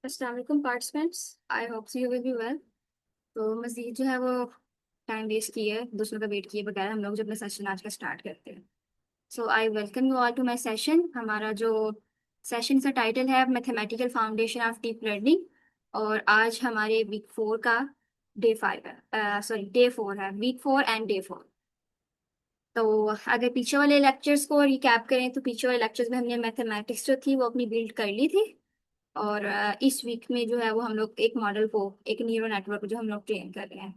अस्सलाम वालेकुम participants. I hope you will be well. तो मज़ीद जो है वो टाइम वेस्ट किए दूसरों का वेट किए बगैर हम लोग जो अपना सेशन आज का स्टार्ट करते हैं। So I welcome you all to my session. हमारा जो सेशन का टाइटल है mathematical foundation of deep learning. और आज हमारे वीक 4 का डे 5 है, सॉरी डे 4 है, वीक 4 एंड डे 4। तो अगर पीछे वाले लेक्चर्स को रिकैप करें तो पीछे वाले लेक्चर्स में हमने मैथमेटिक्स जो थी वो अपनी बिल्ड कर ली थी। और इस वीक में जो है वो हम लोग एक मॉडल को, एक न्यूरल नेटवर्क जो हम लोग ट्रेन कर रहे हैं।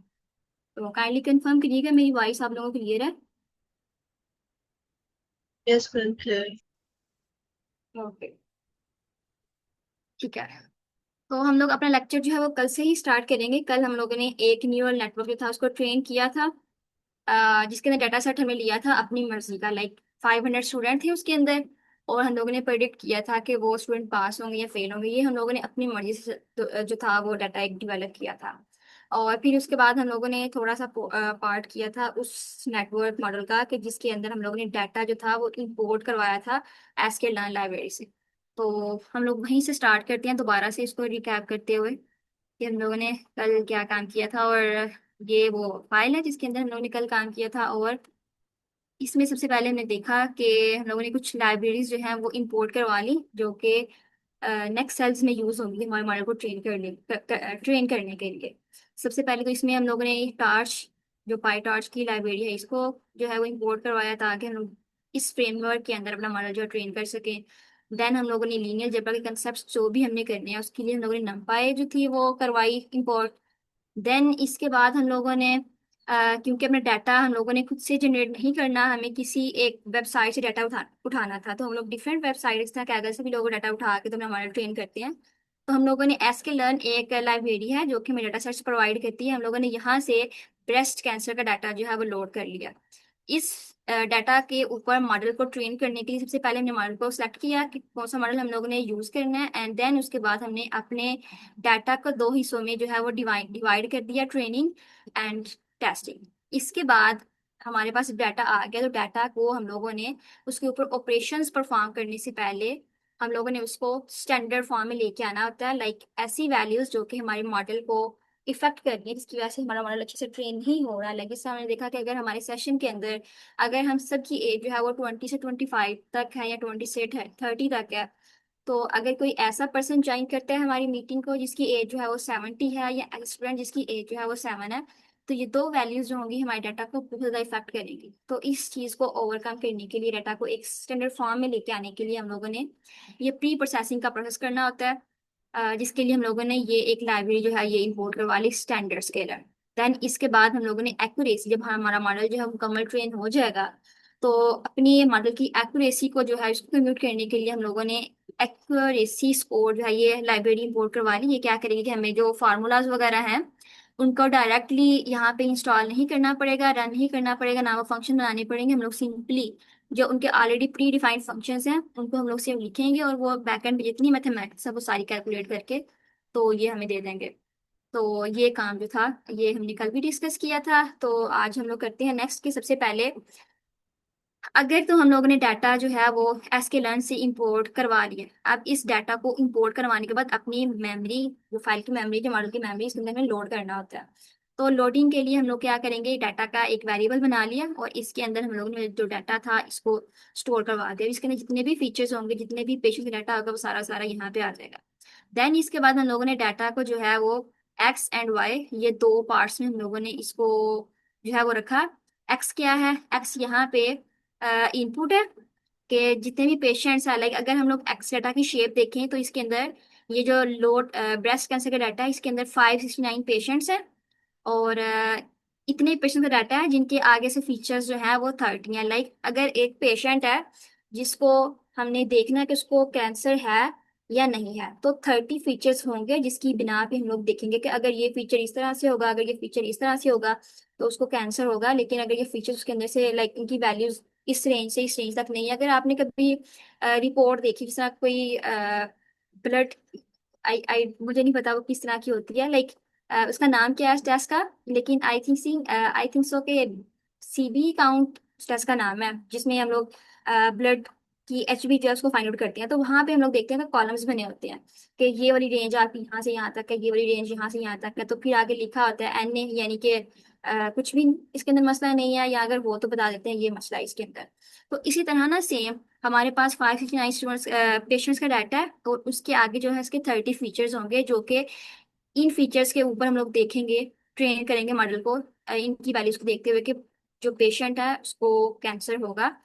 तो काइंडली कंफर्म करिएगा मेरी वॉइस आप लोगों को क्लियर है। Yes, well, clear. ओके, ठीक है। तो हम लोग अपना लेक्चर जो है वो कल से ही स्टार्ट करेंगे। कल हम लोगों ने एक न्यूरल नेटवर्क जो था उसको ट्रेन किया था, जिसके अंदर डाटा सेट हमें लिया था अपनी मर्जी का। लाइक 500 स्टूडेंट थे उसके अंदर। और हम लोगों ने प्रेडिक्ट किया था कि वो स्टूडेंट पास होंगे या फेल होंगे, ये हम लोगों ने अपनी मर्जी से जो था वो डाटा एक डिवेलप किया था। और फिर उसके बाद हम लोगों ने थोड़ा सा पार्ट किया था उस नेटवर्क मॉडल का, कि जिसके अंदर हम लोगों ने डाटा जो था वो इंपोर्ट करवाया था एसक्यूएल लाइब्रेरी से। तो हम लोग वहीं से स्टार्ट करते हैं दोबारा से इसको रिकैप करते हुए कि हम लोगों ने कल क्या काम किया था। और ये वो फाइल है जिसके अंदर हम लोगों ने कल काम किया था। और इसमें सबसे पहले हमने देखा कि हम लोगों ने कुछ लाइब्रेरीज जो हैं वो इंपोर्ट करवा ली, जो कि नेक्स्ट सेल्स में यूज होंगी हमारे मॉडल को ट्रेन करने के लिए। सबसे पहले तो इसमें हम लोगों ने टार्च, जो पाई टार्च की लाइब्रेरी है, इसको जो है वो इंपोर्ट करवाया ताकि हम लोग इस फ्रेमवर्क के अंदर अपना मॉडल जो है ट्रेन कर सकें। देन हम लोगों ने लीनियर अलजेब्रा के कंसेप्ट जो भी हमने करने हैं उसके लिए हम लोगों ने नंपाई जो थी वो करवाई इंपोर्ट। देन इसके बाद हम लोगों ने क्योंकि अपना डाटा हम लोगों ने खुद से जनरेट नहीं करना, हमें किसी एक वेबसाइट से डाटा उठाना था। तो हम लोग डिफरेंट वेबसाइट्स था कैगल से भी लोग डाटा उठा के तो अपना मॉडल ट्रेन करते हैं। तो हम लोगों ने एसके लर्न एक लाइब्रेरी है जो कि हमें डाटा सेट्स प्रोवाइड करती है। हम लोगों ने यहाँ से ब्रेस्ट कैंसर का डाटा जो है वो लोड कर लिया। इस डाटा के ऊपर मॉडल को ट्रेन करने के लिए सबसे पहले हमने मॉडल को सिलेक्ट किया कि कौन सा मॉडल हम लोगों ने यूज करना है। एंड देन उसके बाद हमने अपने डाटा को दो हिस्सों में जो है वो डिवाइड डिवाइड कर दिया, ट्रेनिंग एंड टेस्टिंग। इसके बाद हमारे पास डाटा आ गया। तो डाटा को हम लोगों ने उसके ऊपर ऑपरेशंस परफॉर्म करने से पहले हम लोगों ने उसको स्टैंडर्ड फॉर्म में लेके आना होता है। लाइक ऐसी वैल्यूज जो कि हमारे मॉडल को इफेक्ट कर रही है, जिसकी वजह से हमारा मॉडल अच्छे से ट्रेन नहीं हो रहा है। लाइक जैसे हमने देखा कि अगर हमारे सेशन के अंदर अगर हम सबकी एज जो है वो 20 से 25 तक है या 20 से 30 तक है, तो अगर कोई ऐसा पर्सन ज्वाइन करता है हमारी मीटिंग को जिसकी एज जो है वो 70 है, या स्टूडेंट जिसकी एज जो है वो 7 है, तो ये दो वैल्यूज जो होंगी हमारे डाटा को बहुत ज़्यादा इफेक्ट करेंगी। तो इस चीज़ को ओवरकम करने के लिए, डाटा को एक स्टैंडर्ड फॉर्म में लेके आने के लिए हम लोगों ने ये प्री प्रोसेसिंग का प्रोसेस करना होता है। जिसके लिए हम लोगों ने ये एक लाइब्रेरी जो है ये इंपोर्ट करवा ली, स्टैंडर्ड स्केलर। देन इसके बाद हम लोगों ने एक्यूरेसी, जब हमारा मॉडल जो है मुकम्मल ट्रेन हो जाएगा, तो अपनी मॉडल की एक्यूरेसी को जो है इसको कंप्यूट करने के लिए हम लोगों ने एक्यूरेसी स्कोर जो है ये लाइब्रेरी इंपोर्ट करवा ली। ये क्या करेगी कि हमें जो फार्मूलाज वगैरह हैं उनको डायरेक्टली यहाँ पे इंस्टॉल नहीं करना पड़ेगा, रन नहीं करना पड़ेगा, ना वो फंक्शन बनाने पड़ेंगे। हम लोग सिंपली जो उनके ऑलरेडी प्री डिफाइंड फंक्शंस हैं उनको हम लोग सिर्फ लिखेंगे और वो बैकएंड पे जितनी मैथमेटिक्स है वो सारी कैलकुलेट करके तो ये हमें दे देंगे। तो ये काम जो था ये हमने कल भी डिस्कस किया था। तो आज हम लोग करते हैं नेक्स्ट के सबसे पहले, अगर तो हम लोगों ने डाटा जो है वो एसक्यूएल से इंपोर्ट करवा लिया। अब इस डाटा को इंपोर्ट करवाने के बाद अपनी मेमोरी, जो फाइल की मेमोरी, जो मॉडल की मेमोरी, इसके अंदर हमें लोड करना होता है। तो लोडिंग के लिए हम लोग क्या करेंगे, डाटा का एक वेरिएबल बना लिया और इसके अंदर हम लोगों ने जो डाटा था इसको स्टोर करवा दिया। इसके अंदर जितने भी फीचर्स होंगे, जितने भी पेशेंट का डाटा होगा वो सारा सारा यहाँ पे आ जाएगा। देन इसके बाद हम लोगों ने डाटा को जो है वो एक्स एंड वाई, ये दो पार्ट्स में हम लोगों ने इसको जो है वो रखा। एक्स क्या है, एक्स यहाँ पे इनपुट है कि जितने भी पेशेंट्स हैं। लाइक अगर हम लोग एक्स डाटा की शेप देखें तो इसके अंदर ये जो लोड ब्रेस्ट कैंसर का डाटा है इसके अंदर 569 पेशेंट्स हैं। और इतने पेशेंट का डाटा है जिनके आगे से फीचर्स जो है वो 30 हैं। लाइक अगर एक पेशेंट है जिसको हमने देखना है कि उसको कैंसर है या नहीं है, तो 30 फीचर्स होंगे जिसकी बिना पे हम लोग देखेंगे कि अगर ये फीचर इस तरह से होगा, अगर ये फीचर इस तरह से होगा तो उसको कैंसर होगा। लेकिन अगर ये फीचर्स उसके अंदर से, लाइक इनकी वैल्यूज इस रेंज से इस रेंज तक नहीं है। अगर आपने कभी रिपोर्ट देखी, जिस तरह कोई ब्लड, आई आई मुझे नहीं पता वो किस तरह की होती है, लाइक उसका नाम क्या है टेस्ट का, लेकिन आई थिंक सो के सीबी काउंट टेस्ट का नाम है, जिसमें हम लोग ब्लड कि HB जो है उसको फाइंड आउट करते हैं, तो वहां पे हम लोग देखते हैं कि कॉलम्स बने होते हैं कि ये वाली रेंज आपकी यहाँ से यहाँ तक है, ये वाली रेंज यहाँ से यहाँ तक है। तो फिर आगे लिखा होता है NA, यानी कि कुछ भी इसके अंदर मसला नहीं है, या अगर वो तो बता देते हैं ये मसला है इसके अंदर। तो इसी तरह ना सेम हमारे पास 569 स्टूडेंट्स पेशेंट्स का डाटा है, और उसके आगे जो है इसके 30 फीचर्स होंगे, जो कि इन फीचर्स के ऊपर हम लोग देखेंगे, ट्रेन करेंगे मॉडल को, इनकी वैल्यूज को देखते हुए कि जो पेशेंट है उसको कैंसर होगा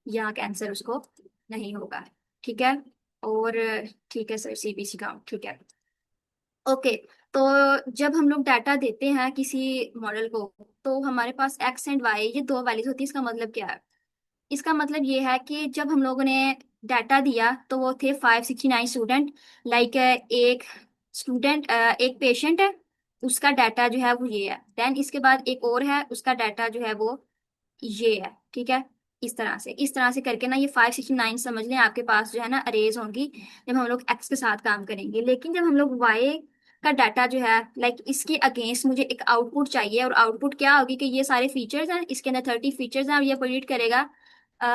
या कैंसर उसको नहीं होगा। ठीक है। और ठीक है सर, CBC का ठीक है। ओके। तो जब हम लोग डाटा देते हैं किसी मॉडल को, तो हमारे पास एक्स एंड वाई ये दो वैल्यूज होती है। इसका मतलब क्या है? इसका मतलब ये है कि जब हम लोगों ने डाटा दिया तो वो थे 569 स्टूडेंट। लाइक एक स्टूडेंट, एक पेशेंट है, उसका डाटा जो है वो ये है। देन इसके बाद एक और है, उसका डाटा जो है वो ये है। ठीक है। इस तरह से करके ना ये 569 समझ लें आपके पास जो है ना अरेज होंगी, जब हम लोग एक्स के साथ काम करेंगे। लेकिन जब हम लोग वाई का डाटा जो है, लाइक इसके अगेंस्ट मुझे एक आउटपुट चाहिए, और आउटपुट क्या होगी कि ये सारे फीचर्स हैं, इसके अंदर 30 फीचर्स हैं, और ये प्रिडिक्ट करेगा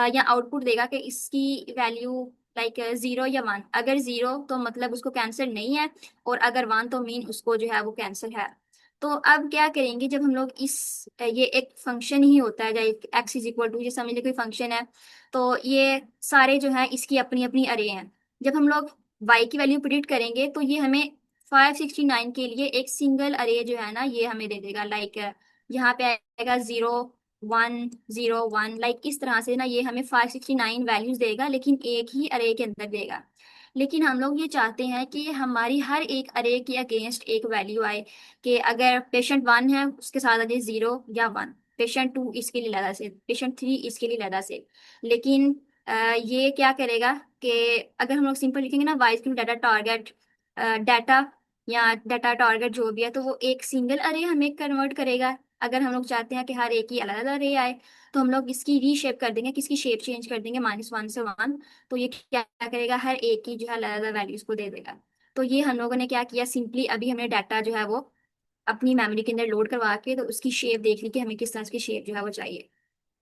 या आउटपुट देगा कि इसकी वैल्यू लाइक 0 या 1। अगर 0 तो मतलब उसको कैंसर नहीं है, और अगर 1 तो मीन उसको जो है वो कैंसर है। तो अब क्या करेंगे, जब हम लोग ये एक फंक्शन ही होता है, जैसे एक्स इज इक्वल टू, ये समझ लीजिए कोई फंक्शन है, तो ये सारे जो है इसकी अपनी अपनी अरे हैं। जब हम लोग वाई की वैल्यू प्रिडिक्ट करेंगे तो ये हमें 569 के लिए एक सिंगल अरे जो है ना ये हमें दे देगा। लाइक यहाँ पे आएगा 0 1 0 1, लाइक इस तरह से ना ये हमें 569 वैल्यूज देगा, लेकिन एक ही अरे के अंदर देगा। लेकिन हम लोग ये चाहते हैं कि हमारी हर एक अरे के अगेंस्ट एक वैल्यू आए, कि अगर पेशेंट 1 है उसके साथ आ जाए 0 या 1, पेशेंट 2 इसके लिए अलग से, पेशेंट 3 इसके लिए अलग से। लेकिन ये क्या करेगा कि अगर हम लोग सिंपल लिखेंगे ना wise to data target, data या डाटा टारगेट जो भी है, तो वो एक सिंगल अरे हमें कन्वर्ट करेगा। अगर हम लोग चाहते हैं कि हर एक ही अलग अलग अरे आए, तो हम लोग इसकी रीशेप कर देंगे, किसकी शेप चेंज कर देंगे -1 से 1। तो ये क्या करेगा, हर एक की जो है अलग अलग वैल्यूज को दे देगा। तो ये हम लोगों ने क्या किया, सिंपली अभी हमने डाटा जो है वो अपनी मेमोरी के अंदर लोड करवा के तो उसकी शेप देख ली कि हमें किस तरह की शेप जो है वो चाहिए।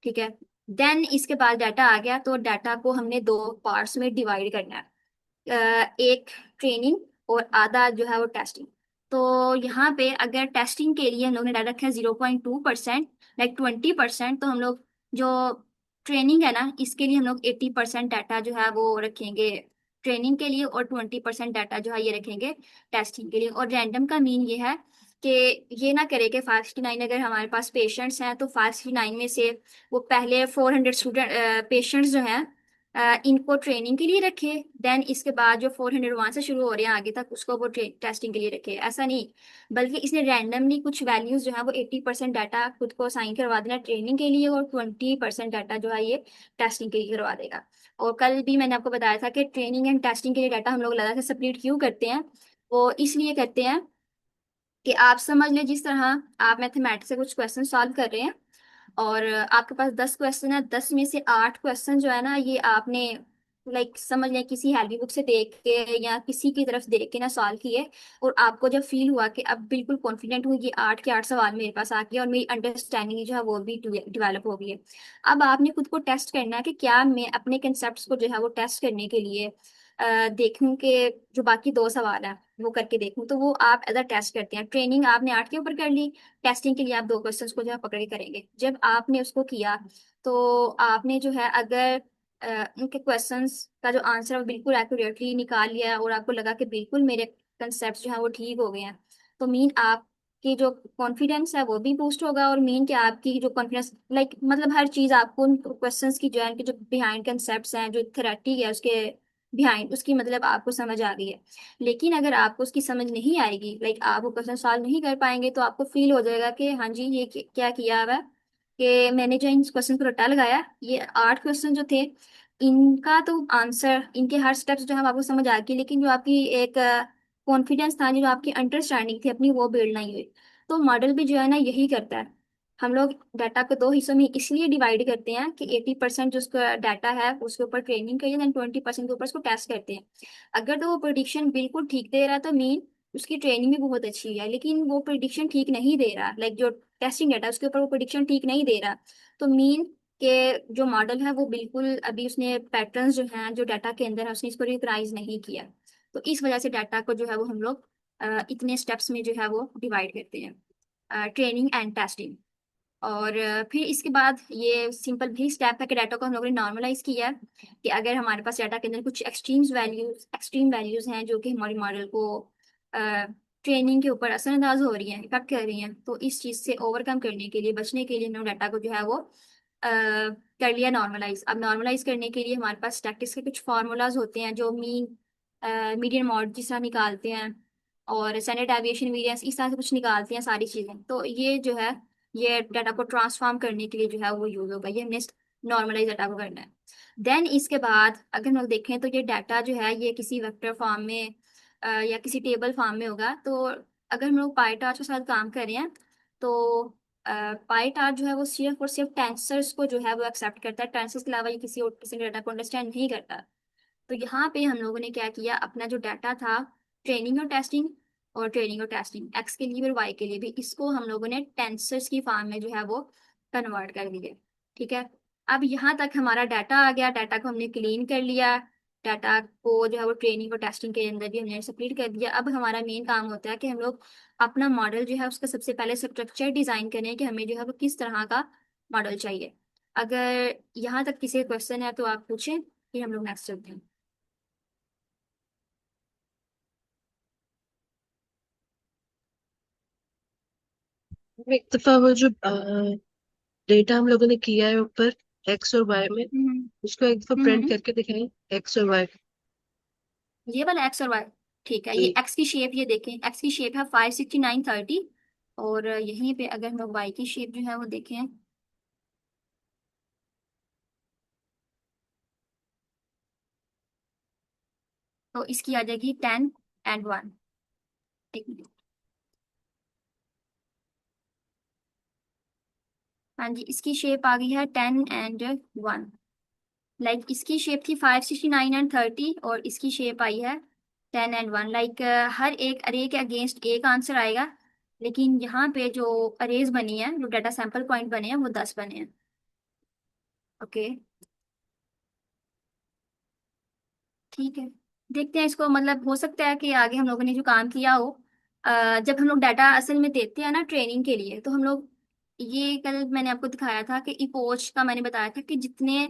ठीक है। देन इसके बाद डाटा आ गया, तो डाटा को हमने दो पार्ट्स में डिवाइड करना है, एक ट्रेनिंग और आधा जो है वो टेस्टिंग। तो यहाँ पे अगर टेस्टिंग के लिए हम लोग ने डाटा रखा है 0.2%, लाइक 20%, तो हम लोग जो ट्रेनिंग है ना इसके लिए हम लोग 80% डाटा जो है वो रखेंगे ट्रेनिंग के लिए, और 20% डाटा जो है ये रखेंगे टेस्टिंग के लिए। और रैंडम का मीन ये है कि ये ना करे कि 569 अगर हमारे पास पेशेंट्स हैं, तो 569 में से वो पहले 400 स्टूडेंट पेशेंट्स जो हैं इनको ट्रेनिंग के लिए रखे, देन इसके बाद जो 401 से शुरू हो रहे हैं आगे तक उसको वो टेस्टिंग के लिए रखे। ऐसा नहीं, बल्कि इसने रैंडमली कुछ वैल्यूज जो है वो 80% डाटा खुद को असाइन करवा देना ट्रेनिंग के लिए, और 20% डाटा जो है ये टेस्टिंग के लिए करवा देगा। और कल भी मैंने आपको बताया था कि ट्रेनिंग एंड टेस्टिंग के लिए डाटा हम लोग अलग से सेपरेट क्यों करते हैं। वो इसलिए करते हैं कि आप समझ लें, जिस तरह आप मैथमेटिक्स से कुछ क्वेश्चन सॉल्व कर रहे हैं, और आपके पास 10 क्वेश्चन है, 10 में से 8 क्वेश्चन जो है ना ये आपने लाइक समझ लें किसी हेल्दी बुक से देख के या किसी की तरफ देख के ना सॉल्व किए, और आपको जब फील हुआ कि अब बिल्कुल कॉन्फिडेंट हुई कि 8 के 8 सवाल मेरे पास आ गए और मेरी अंडरस्टैंडिंग जो है वो भी डिवेलप हो गई है। अब आपने खुद को टेस्ट करना है कि क्या मैं अपने कंसेप्ट को जो है वो टेस्ट करने के लिए देखूं कि जो बाकी 2 सवाल है वो करके देखूं। तो वो आप एज अ टेस्ट करते हैं। ट्रेनिंग आपने 8 के ऊपर कर ली, टेस्टिंग के लिए आप 2 क्वेश्चंस को जो है पकड़ के करेंगे। जब आपने उसको किया तो आपने जो है अगर उनके क्वेश्चंस का जो आंसर है वो बिल्कुल एक्यूरेटली निकाल लिया है, और आपको लगा कि बिल्कुल मेरे कंसेप्ट जो है वो ठीक हो गए हैं, तो मीन आपकी जो कॉन्फिडेंस है वो भी बूस्ट होगा, और मीन कि आपकी जो कॉन्फिडेंस लाइक मतलब हर चीज़ आपको उन क्वेश्चंस की जो है उनके जो बिहाइंड कंसेप्ट हैं, जो थेरेटिक है उसके बिहाइंड, उसकी मतलब आपको समझ आ गई है। लेकिन अगर आपको उसकी समझ नहीं आएगी, लाइक आप वो क्वेश्चन सॉल्व नहीं कर पाएंगे, तो आपको फील हो जाएगा कि हाँ जी ये क्या किया हुआ है, कि मैंने जो इन क्वेश्चन को रट्टा लगाया, ये 8 क्वेश्चन जो थे इनका तो आंसर, इनके हर स्टेप्स जो है आपको समझ आ गई, लेकिन जो आपकी एक कॉन्फिडेंस था, जो आपकी अंडरस्टैंडिंग थी अपनी, वो बिल्ड नहीं हुई। तो मॉडल भी जो है ना यही करता है। हम लोग डाटा को दो हिस्सों में इसलिए डिवाइड करते हैं कि 80% जो उसका डाटा है उसके ऊपर ट्रेनिंग करिए, देन 20% के ऊपर उसको टेस्ट करते हैं। अगर तो वो प्रिडिक्शन बिल्कुल ठीक दे रहा है तो मीन उसकी ट्रेनिंग भी बहुत अच्छी है, लेकिन वो प्रिडिक्शन ठीक नहीं दे रहा, लाइक जो टेस्टिंग डाटा उसके ऊपर वो प्रिडिक्शन ठीक नहीं दे रहा, तो मीन कि जो मॉडल है वो बिल्कुल अभी उसने पैटर्न्स जो हैं जो डाटा के अंदर है उसने इसको रिकग्नाइज नहीं किया। तो इस वजह से डाटा को जो है वो हम लोग इतने स्टेप्स में जो है वो डिवाइड करते हैं, ट्रेनिंग एंड टेस्टिंग। और फिर इसके बाद ये सिंपल भी स्टेप है कि डाटा को हम लोगों ने नॉर्मलाइज किया है कि अगर हमारे पास डाटा के अंदर कुछ एक्सट्रीम वैल्यूज हैं जो कि हमारी मॉडल को ट्रेनिंग के ऊपर असरअंदाज हो रही हैं, इफेक्ट कर रही हैं, तो इस चीज़ से ओवरकम करने के लिए, बचने के लिए, हमने डाटा को जो है वो कर लिया नॉर्मलाइज। अब नॉर्मलाइज करने के लिए हमारे पास स्टैटिस्टिक्स के कुछ फार्मूलाज होते हैं जो मीडियन मॉड जिस तरह निकालते हैं, और स्टैंडर्ड डेविएशन वेरिएंस इस तरह से कुछ निकालते हैं सारी चीज़ें। तो ये जो है ये डाटा को ट्रांसफॉर्म करने के लिए जो है वो यूज होगा, ये हमने नॉर्मलाइज डाटा को करना है। देन इसके बाद अगर हम लोग देखें तो ये डाटा जो है ये किसी वेक्टर फॉर्म में या किसी टेबल फॉर्म में होगा। तो अगर हम लोग पाई चार्ट के साथ काम कर रहे हैं तो पाई चार्ट जो है वो सिर्फ और सिर्फ टेंसर्स को जो है वो एक्सेप्ट करता है, टेंसर्स के अलावा ये किसी और किसी डाटा को अंडरस्टैंड नहीं करता। तो यहाँ पे हम लोगों ने क्या किया, अपना जो डाटा था ट्रेनिंग और टेस्टिंग एक्स के लिए और वाई के लिए भी, इसको हम लोगों ने टेंसर्स की फॉर्म में जो है वो कन्वर्ट कर दिया। ठीक है। अब यहाँ तक हमारा डाटा आ गया, डाटा को हमने क्लीन कर लिया, डाटा को जो है वो ट्रेनिंग और टेस्टिंग के अंदर भी हमने स्प्लिट कर दिया। अब हमारा मेन काम होता है कि हम लोग अपना मॉडल जो है उसका सबसे पहले स्ट्रक्चर डिजाइन करें कि हमें जो है वो किस तरह का मॉडल चाहिए। अगर यहाँ तक किसी क्वेश्चन है तो आप पूछें, फिर हम लोग नेक्स्ट चलते हैं। एक दफा वो जो डेटा हम लोगों ने किया है ऊपर एक्स और वाई में, हम्म। उसको एक दफा हम्म। प्रिंट करके दिखाएं, एक्स और वाई। ये वाला एक्स और वाई। ठीक है, ये जी। एक्स की शेप, ये देखें एक्स की शेप है 56930। और यहीं पे अगर हम लोग वाई की शेप जो है वो देखें तो इसकी आ जाएगी 10 and 1। एक मिनट। हाँ जी, इसकी शेप आ गई है 10 and 1। लाइक इसकी शेप थी 569 and 30 और इसकी शेप आई है 10 and 1। लाइक हर एक अरे के अगेंस्ट एक आंसर आएगा, लेकिन यहाँ पे जो अरेज बनी है, जो डाटा सैंपल पॉइंट बने हैं वो 10 बने हैं। ओके। ठीक है, देखते हैं इसको, मतलब हो सकता है कि आगे हम लोगों ने जो काम किया हो, जब हम लोग डाटा असल में देते हैं ना ट्रेनिंग के लिए, तो हम लोग ये कल मैंने आपको दिखाया था कि इपोच का मैंने बताया था कि जितने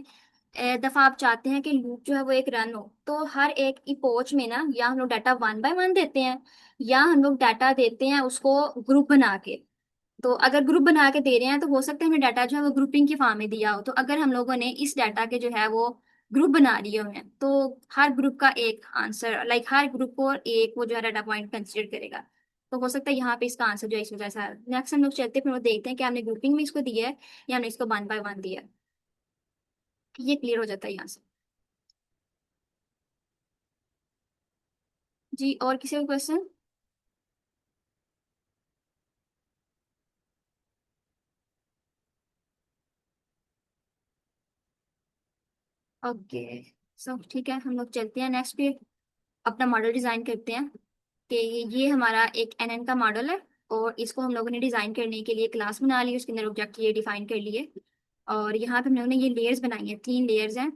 दफा आप चाहते हैं कि लूप जो है वो एक रन हो, तो हर एक इपोच में ना या हम लोग डाटा 1 by 1 देते हैं, या हम लोग डाटा देते हैं उसको ग्रुप बना के। तो अगर ग्रुप बना के दे रहे हैं तो हो सकता है हमें डाटा जो है वो ग्रुपिंग की फॉर्म में दिया हो। तो अगर हम लोगों ने इस डाटा के जो है वो ग्रुप बना लिए हुए हैं तो हर ग्रुप का एक आंसर, लाइक हर ग्रुप को एक वो जो है डाटा पॉइंट कंसिडर करेगा। तो हो सकता है यहाँ पे इसका आंसर जो है इस वजह से। नेक्स्ट हम लोग चलते हैं, फिर वो देखते हैं कि हमने ग्रुपिंग में इसको दिया है या हमने इसको 1 by 1 दिया है। ये क्लियर हो जाता है यहाँ से। जी, और किसी और क्वेश्चन? ओके, सो ठीक है, हम लोग चलते हैं नेक्स्ट पे, अपना मॉडल डिजाइन करते हैं। कि ये हमारा एक एनएन का मॉडल है, और इसको हम लोगों ने डिजाइन करने के लिए क्लास बना ली, उसके अंदर ऑब्जेक्ट ये डिफाइन कर लिए। और यहाँ पे हम लोगों ने ये लेयर्स बनाई हैं, 3 लेयर्स हैं।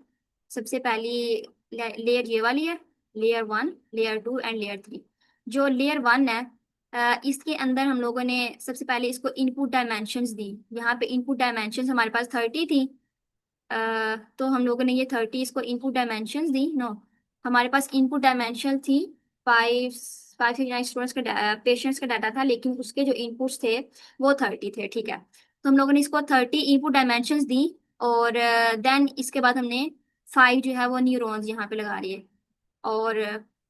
सबसे पहली लेयर ये वाली है, लेयर 1, लेयर 2 एंड लेयर 3। जो लेयर 1 है, इसके अंदर हम लोगों ने सबसे पहले इसको इनपुट डायमेंशंस दी। यहाँ पे इनपुट डायमेंशंस हमारे पास 30 थी। तो हम लोगों ने ये 30 इसको इनपुट डायमेंशंस दी। नो, हमारे पास इनपुट डायमेंशन थी 5 5 स्टूडेंट्स का पेशेंट्स का डाटा था, लेकिन उसके जो इनपुट्स थे वो 30 थे। ठीक है, तो हम लोगों ने इसको 30 इनपुट डायमेंशंस दी। और देन इसके बाद हमने 5 जो है वो न्यूरॉन्स यहाँ पे लगा लिए। और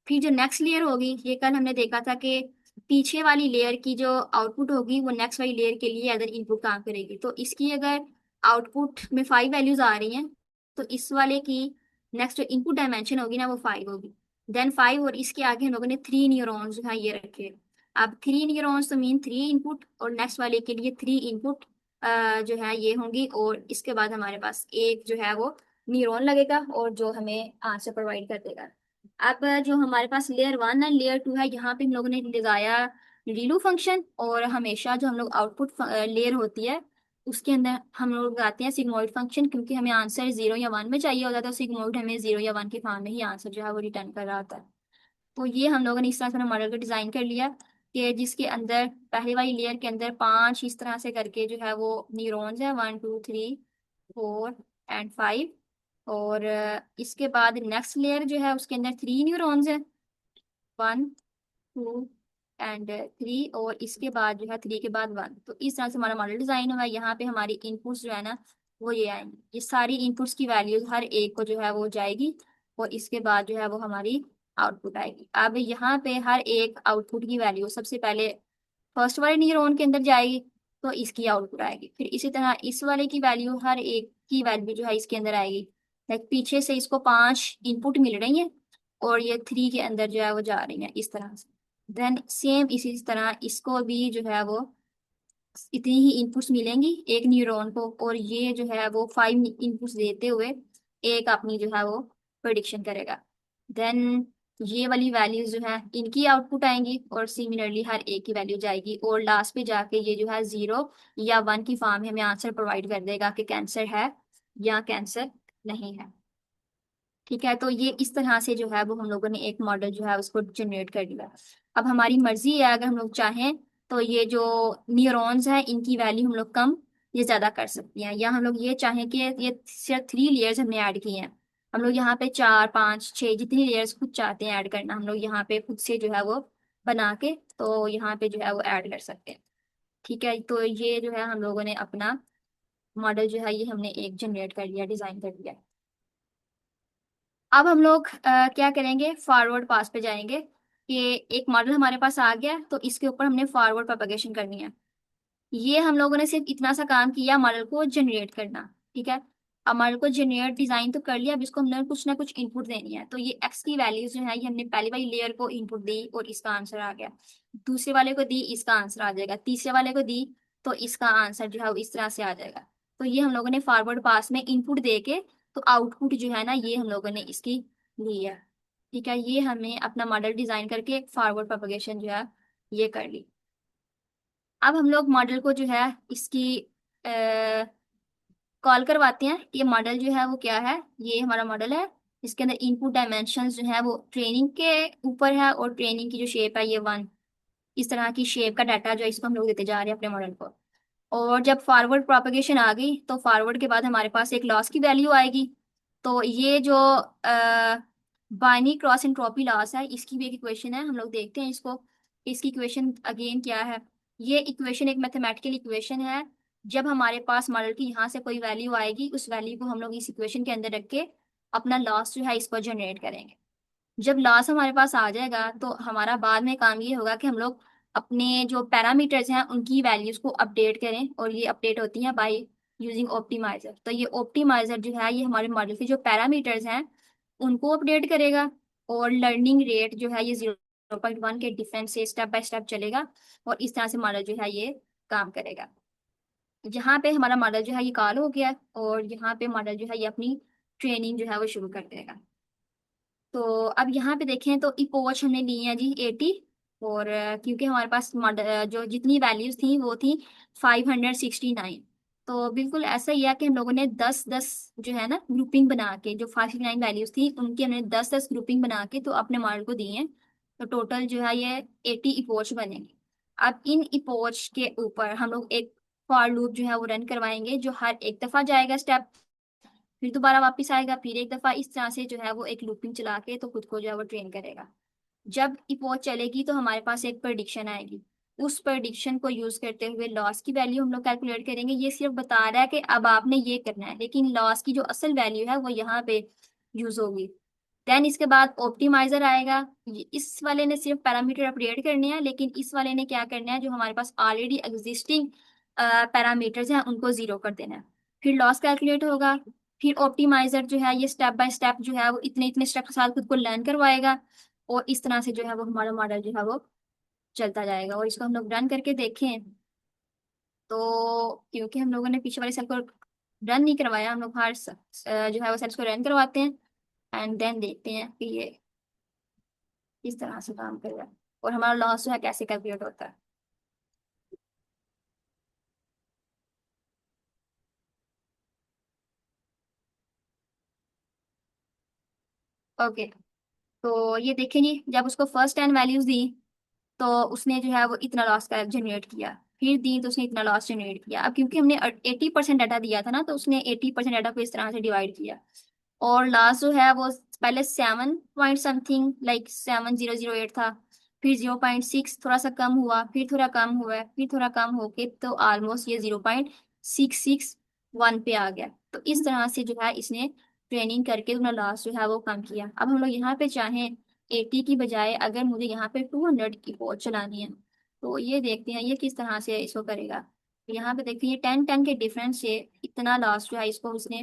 फिर जो नेक्स्ट लेयर होगी, ये कल हमने देखा था कि पीछे वाली लेयर की जो आउटपुट होगी वो नेक्स्ट वाली लेयर के लिए अदर इनपुट काम करेगी। तो इसकी अगर आउटपुट में 5 वैल्यूज आ रही हैं तो इस वाले की नेक्स्ट जो इनपुट डायमेंशन होगी ना वो 5 होगी। देन 5 और इसके आगे हम लोगों ने 3 न्यूरॉन्स जो है ये रखे। अब 3 न्यूरॉन्स तो मीन 3 इनपुट, और नेक्स्ट वाले के लिए 3 इनपुट जो है ये होंगी। और इसके बाद हमारे पास एक जो है वो न्यूरॉन लगेगा और जो हमें आंसर प्रोवाइड कर देगा। अब जो हमारे पास लेयर 1 है लेयर 2 है, यहाँ पे हम लोगों ने लगाया रीलू फंक्शन। और हमेशा जो हम लोग आउटपुट लेयर होती है उसके अंदर हम लोग लगाते हैं सिग्मोइड फंक्शन, क्योंकि हमें आंसर 0 या 1 में चाहिए होता है, तो सिग्मोइड हमें 0 या 1 के फॉर्म में ही आंसर जो है वो रिटर्न कर रहा होता है। तो ये हम लोगों ने इस तरह से अपना मॉडल को डिजाइन कर लिया कि जिसके अंदर पहले वाली लेयर के अंदर 5 इस तरह से करके जो है वो न्यूरॉन्स है, 1 2 3 4 एंड 5। और इसके बाद नेक्स्ट लेयर जो है उसके अंदर 3 न्यूरॉन्स है, 1 2 एंड 3। और इसके बाद जो है 3 के बाद 1। तो इस तरह से हमारा मॉडल डिजाइन हुआ है। यहाँ पे हमारी इनपुट्स जो है ना वो ये आएंगी, ये सारी इनपुट्स की वैल्यूज हर एक को जो है वो जाएगी, और इसके बाद जो है वो हमारी आउटपुट आएगी। अब यहाँ पे हर एक आउटपुट की वैल्यू सबसे पहले फर्स्ट वाले न्यूरॉन के अंदर जाएगी, तो इसकी आउटपुट आएगी। फिर इसी तरह इस वाले की वैल्यू, हर एक की वैल्यू जो है इसके अंदर आएगी। लाइक पीछे से इसको 5 इनपुट मिल रही है, और ये 3 के अंदर जो है वो जा रही है इस तरह से। देन सेम इसी तरह इसको भी जो है वो इतनी ही इनपुट्स मिलेंगी एक न्यूरॉन को, और ये जो है वो 5 इनपुट्स देते हुए एक अपनी जो है वो प्रिडिक्शन करेगा। देन ये वाली वैल्यूज जो है इनकी आउटपुट आएंगी, और सिमिलरली हर एक की वैल्यू जाएगी, और लास्ट पे जाके ये जो है 0 या 1 की फॉर्म में हमें आंसर प्रोवाइड कर देगा कि कैंसर है या कैंसर नहीं है। ठीक है, तो ये इस तरह से जो है वो हम लोगों ने एक मॉडल जो है उसको जनरेट कर दिया। अब हमारी मर्जी है, अगर हम लोग चाहें तो ये जो न्यूरॉन्स हैं इनकी वैल्यू हम लोग कम या ज्यादा कर सकते हैं, या हम लोग ये चाहें कि ये सिर्फ 3 लेयर्स हमने ऐड की हैं, हम लोग यहाँ पे 4 5 6 जितनी लेयर्स खुद चाहते हैं ऐड करना, हम लोग यहाँ पे खुद से जो है वो बना के तो यहाँ पे जो है वो ऐड कर सकते हैं। ठीक है, तो ये जो है हम लोगों ने अपना मॉडल जो है ये हमने एक जनरेट कर लिया, डिजाइन कर लिया। अब हम लोग क्या करेंगे, फॉरवर्ड पास पे जाएंगे कि एक मॉडल हमारे पास आ गया, तो इसके ऊपर हमने फॉरवर्ड प्रोपगेशन करनी है। ये हम लोगों ने सिर्फ इतना सा काम किया, मॉडल को जनरेट करना। ठीक है, अब मॉडल को जनरेट डिजाइन तो कर लिया, अब इसको हमने कुछ ना कुछ इनपुट देनी है। तो ये एक्स की वैल्यूज जो है ये हमने पहली वाली लेयर को इनपुट दी और इसका आंसर आ गया, दूसरे वाले को दी इसका आंसर आ जाएगा, तीसरे वाले को दी तो इसका आंसर जो है वो इस तरह से आ जाएगा। तो ये हम लोगों ने फॉरवर्ड पास में इनपुट दे के तो आउटपुट जो है ना ये हम लोगों ने इसकी ली है। ठीक है, ये हमें अपना मॉडल डिजाइन करके फॉरवर्ड प्रोपगेशन जो है ये कर ली। अब हम लोग मॉडल को जो है इसकी कॉल करवाते हैं। ये मॉडल जो है वो क्या है, ये हमारा मॉडल है। इसके अंदर इनपुट डायमेंशंस जो है वो ट्रेनिंग के ऊपर है, और ट्रेनिंग की जो शेप है ये 1, इस तरह की शेप का डाटा जो है इसको हम लोग देते जा रहे हैं अपने मॉडल को। और जब फॉरवर्ड प्रोपगेशन आ गई तो फॉरवर्ड के बाद हमारे पास एक लॉस की वैल्यू आएगी। तो ये जो बाइनरी क्रॉस एंट्रोपी लॉस है इसकी भी एक इक्वेशन है, हम लोग देखते हैं इसको। इसकी इक्वेशन अगेन क्या है, ये इक्वेशन एक मैथमेटिकल इक्वेशन है। जब हमारे पास मॉडल की यहाँ से कोई वैल्यू आएगी उस वैल्यू को हम लोग इस इक्वेशन के अंदर रख के अपना लॉस जो है इसको जनरेट करेंगे। जब लॉस हमारे पास आ जाएगा तो हमारा बाद में काम ये होगा कि हम लोग अपने जो पैरामीटर्स हैं उनकी वैल्यूज को अपडेट करें, और ये अपडेट होती हैं बाय यूजिंग ऑप्टिमाइजर। तो ये ऑप्टिमाइजर जो है ये हमारे मॉडल के जो पैरामीटर्स हैं उनको अपडेट करेगा, और लर्निंग रेट जो है ये 0.1 के डिफरेंस से स्टेप बाय स्टेप चलेगा, और इस तरह से मॉडल जो है ये काम करेगा। यहाँ पे हमारा मॉडल जो है ये कॉल हो गया, और यहाँ पे मॉडल जो है ये अपनी ट्रेनिंग जो है वो शुरू कर देगा। तो अब यहाँ पे देखें तो इपोच हमने ली है जी 80। और क्योंकि हमारे पास जो जितनी वैल्यूज थी वो थी 569। तो बिल्कुल ऐसा ही है कि हम लोगों ने 10 10 जो है ना ग्रुपिंग बना के, जो 59 वैल्यूज थी उनकी हमने 10 10 ग्रुपिंग बना के तो अपने मॉडल को दी है। तो टोटल जो है ये 80 इपोच बनेंगे। अब इन इपोच के ऊपर हम लोग एक फॉर लूप जो है वो रन करवाएंगे, जो हर एक दफा जाएगा स्टेप, फिर दोबारा वापस आएगा, फिर एक दफा, इस तरह से जो है वो एक लूपिंग चला के तो खुद को जो है वो ट्रेन करेगा। जब इपोच चलेगी तो हमारे पास एक प्रेडिक्शन आएगी, उस प्रेडिक्शन को यूज करते हुए लॉस की वैल्यू हम लोग कैलकुलेट करेंगे। ये सिर्फ बता रहा है कि अब आपने ये करना है, लेकिन लॉस की जो असल वैल्यू है वो यहाँ पे यूज होगी। देन इसके बाद ऑप्टिमाइजर आएगा। इस वाले ने सिर्फ पैरामीटर अपडेट करने हैं, लेकिन इस वाले ने क्या करना है, जो हमारे पास ऑलरेडी एग्जिस्टिंग पैरामीटर्स हैं उनको जीरो कर देना है। फिर लॉस कैलकुलेट होगा। फिर ऑप्टिमाइजर जो है ये स्टेप बाय स्टेप जो है वो इतने इतने स्टेप के साथ खुद को लर्न करवाएगा, और इस तरह से जो है वो हमारा मॉडल जो है वो चलता जाएगा। और इसको हम लोग रन करके देखें तो, क्योंकि हम लोगों ने पीछे वाले सेल को रन नहीं करवाया, हम लोग हर जो है वो सेल्स को रन करवाते हैं, एंड देन देखते हैं कि ये किस तरह से काम कर रहा है और हमारा लॉस जो है कैसे कैलकुलेट होता है। ओके, तो ये देखें जी, जब उसको फर्स्ट 10 वैल्यूज दी तो उसने जो है वो इतना लॉस का जनरेट किया, फिर दी तो उसने इतना लॉस जनरेट किया। अब क्योंकि हमने 80% डाटा दिया था ना, तो उसने 80% डाटा को इस तरह से डिवाइड किया। और लास्ट जो है वो पहले 7 पॉइंट समथिंग लाइक 7008 था, फिर 0.6 थोड़ा सा कम हुआ, फिर थोड़ा कम हुआ, फिर थोड़ा कम होके तो ऑलमोस्ट ये 0.661 पे आ गया। तो इस तरह से जो है इसने ट्रेनिंग करके अपना लास्ट जो है वो कम किया। अब हम लोग यहाँ पे चाहें 80 की बजाय अगर मुझे यहाँ पे 200 की वॉच चलानी है, तो ये देखते हैं ये किस तरह से इसको करेगा। यहाँ पे देखते हैं ये 10-10 के डिफरेंस से इतना लास्ट जो है इसको उसने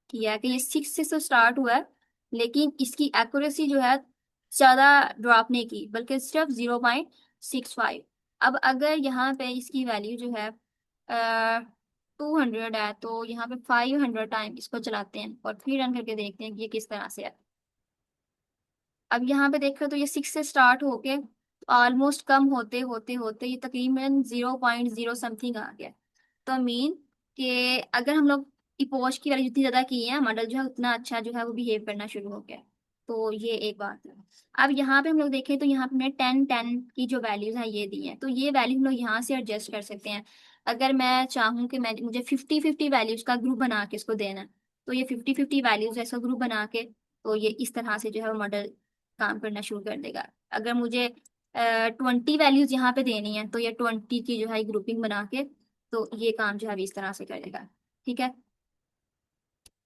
किया है कि ये 6 से तो स्टार्ट हुआ है, लेकिन इसकी एक्यूरेसी जो है ज्यादा ड्रॉप नहीं की, बल्कि सिर्फ 0.65। अब अगर यहाँ पे इसकी वैल्यू जो है 200 है, तो यहाँ पे 500 टाइम इसको चलाते हैं और फिर रन करके देखते हैं कि ये किस तरह से है। अब यहाँ पे देख रहे हो तो ये 6 से स्टार्ट होके ऑलमोस्ट कम होते होते होते ये तकरीबन 0.0 समथिंग आ गया। तो मीन कि अगर हम लोग इपोज की वैल्यू जितनी ज्यादा की है, मॉडल जो है उतना अच्छा जो है वो बिहेव करना शुरू हो गया। तो ये एक बात है। अब यहाँ पे हम लोग देखें तो यहाँ पे हमने 10-10 की जो वैल्यूज हैं ये दी हैं, तो ये वैल्यू हम लोग यहाँ से एडजस्ट कर सकते हैं। अगर मैं चाहूँ कि मैं मुझे 50-50 वैल्यूज का ग्रुप बना के इसको देना है, तो ये 50-50 वैल्यूज ऐसा ग्रुप बना के, तो ये इस तरह से जो है वो मॉडल काम करना शुरू कर देगा। अगर मुझे 20 वैल्यूज यहाँ पे देनी है, तो ये 20 की जो है ग्रुपिंग बना के, तो ये काम जो है अभी इस तरह से करेगा। ठीक है,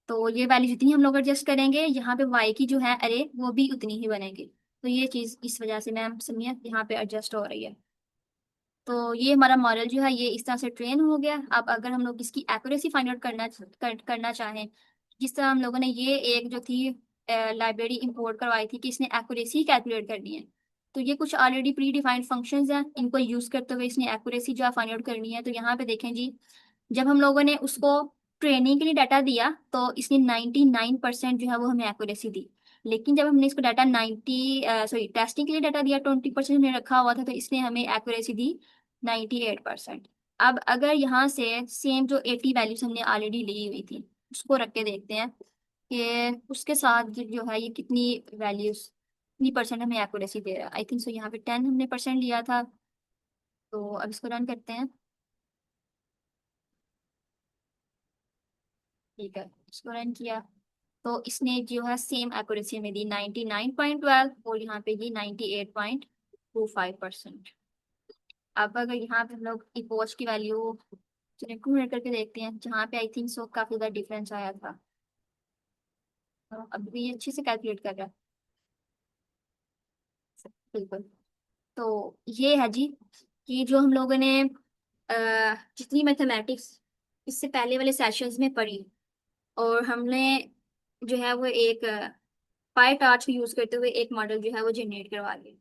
तो ये वैल्यू जितनी हम लोग एडजस्ट करेंगे यहाँ पे वाई की जो है अरे वो भी उतनी ही बनेगी। तो ये चीज इस वजह से मैम समझिए यहाँ पे एडजस्ट हो रही है। तो ये हमारा मॉडल जो है ये इस तरह से ट्रेन हो गया। अब अगर हम लोग इसकी एक्यूरेसी फाइंड आउट करना चाहें, जिस तरह हम लोगों ने ये एक जो थी लाइब्रेरी इंपोर्ट करवाई थी कि इसने एक्यूरेसी कैलकुलेट करनी है, तो ये कुछ ऑलरेडी प्री डिफाइंड फंक्शंस हैं, इनको यूज करते हुए इसने एक्यूरेसी जो है फाइंड आउट करनी है। तो यहाँ पे देखें जी, जब हम लोगों ने उसको ट्रेनिंग के लिए डाटा दिया तो इसने 99% जो है वो हमें एक्यूरेसी दी। लेकिन जब हमने इसको डाटा टेस्टिंग के लिए डाटा दिया, 20% हमने रखा हुआ था, तो इसने हमें एक्यूरेसी दी 98%। अब अगर यहाँ से सेम जो 80 वैल्यूज हमने ऑलरेडी ली हुई थी उसको रख के देखते हैं कि उसके साथ जो है ये कितनी वैल्यूज कितनी परसेंट हमें एक्यूरेसी दे रहा है। आई थिंक सो यहाँ पे 10 हमने परसेंट लिया था। तो अब इसको रन करते हैं। ठीक है, इसको रन किया तो इसने जो है सेम एक्यूरेसी में दी 99.12, और यहाँ पे दी 98.25%। अब अगर यहाँ पे हम लोग इपोच की वैल्यू कैलकुलेट करके देखते हैं, जहाँ पे आई थिंक सो काफी ज्यादा डिफरेंस आया था, तो अब भी ये अच्छे से कैलकुलेट कर रहा है। बिल्कुल। तो ये है जी कि जो हम लोगों ने जितनी मैथमेटिक्स इससे पहले वाले सेशंस में पढ़ी, और हमने जो है वो एक पाई टार्च को यूज करते हुए एक मॉडल जो है वो जनरेट करवा लिया।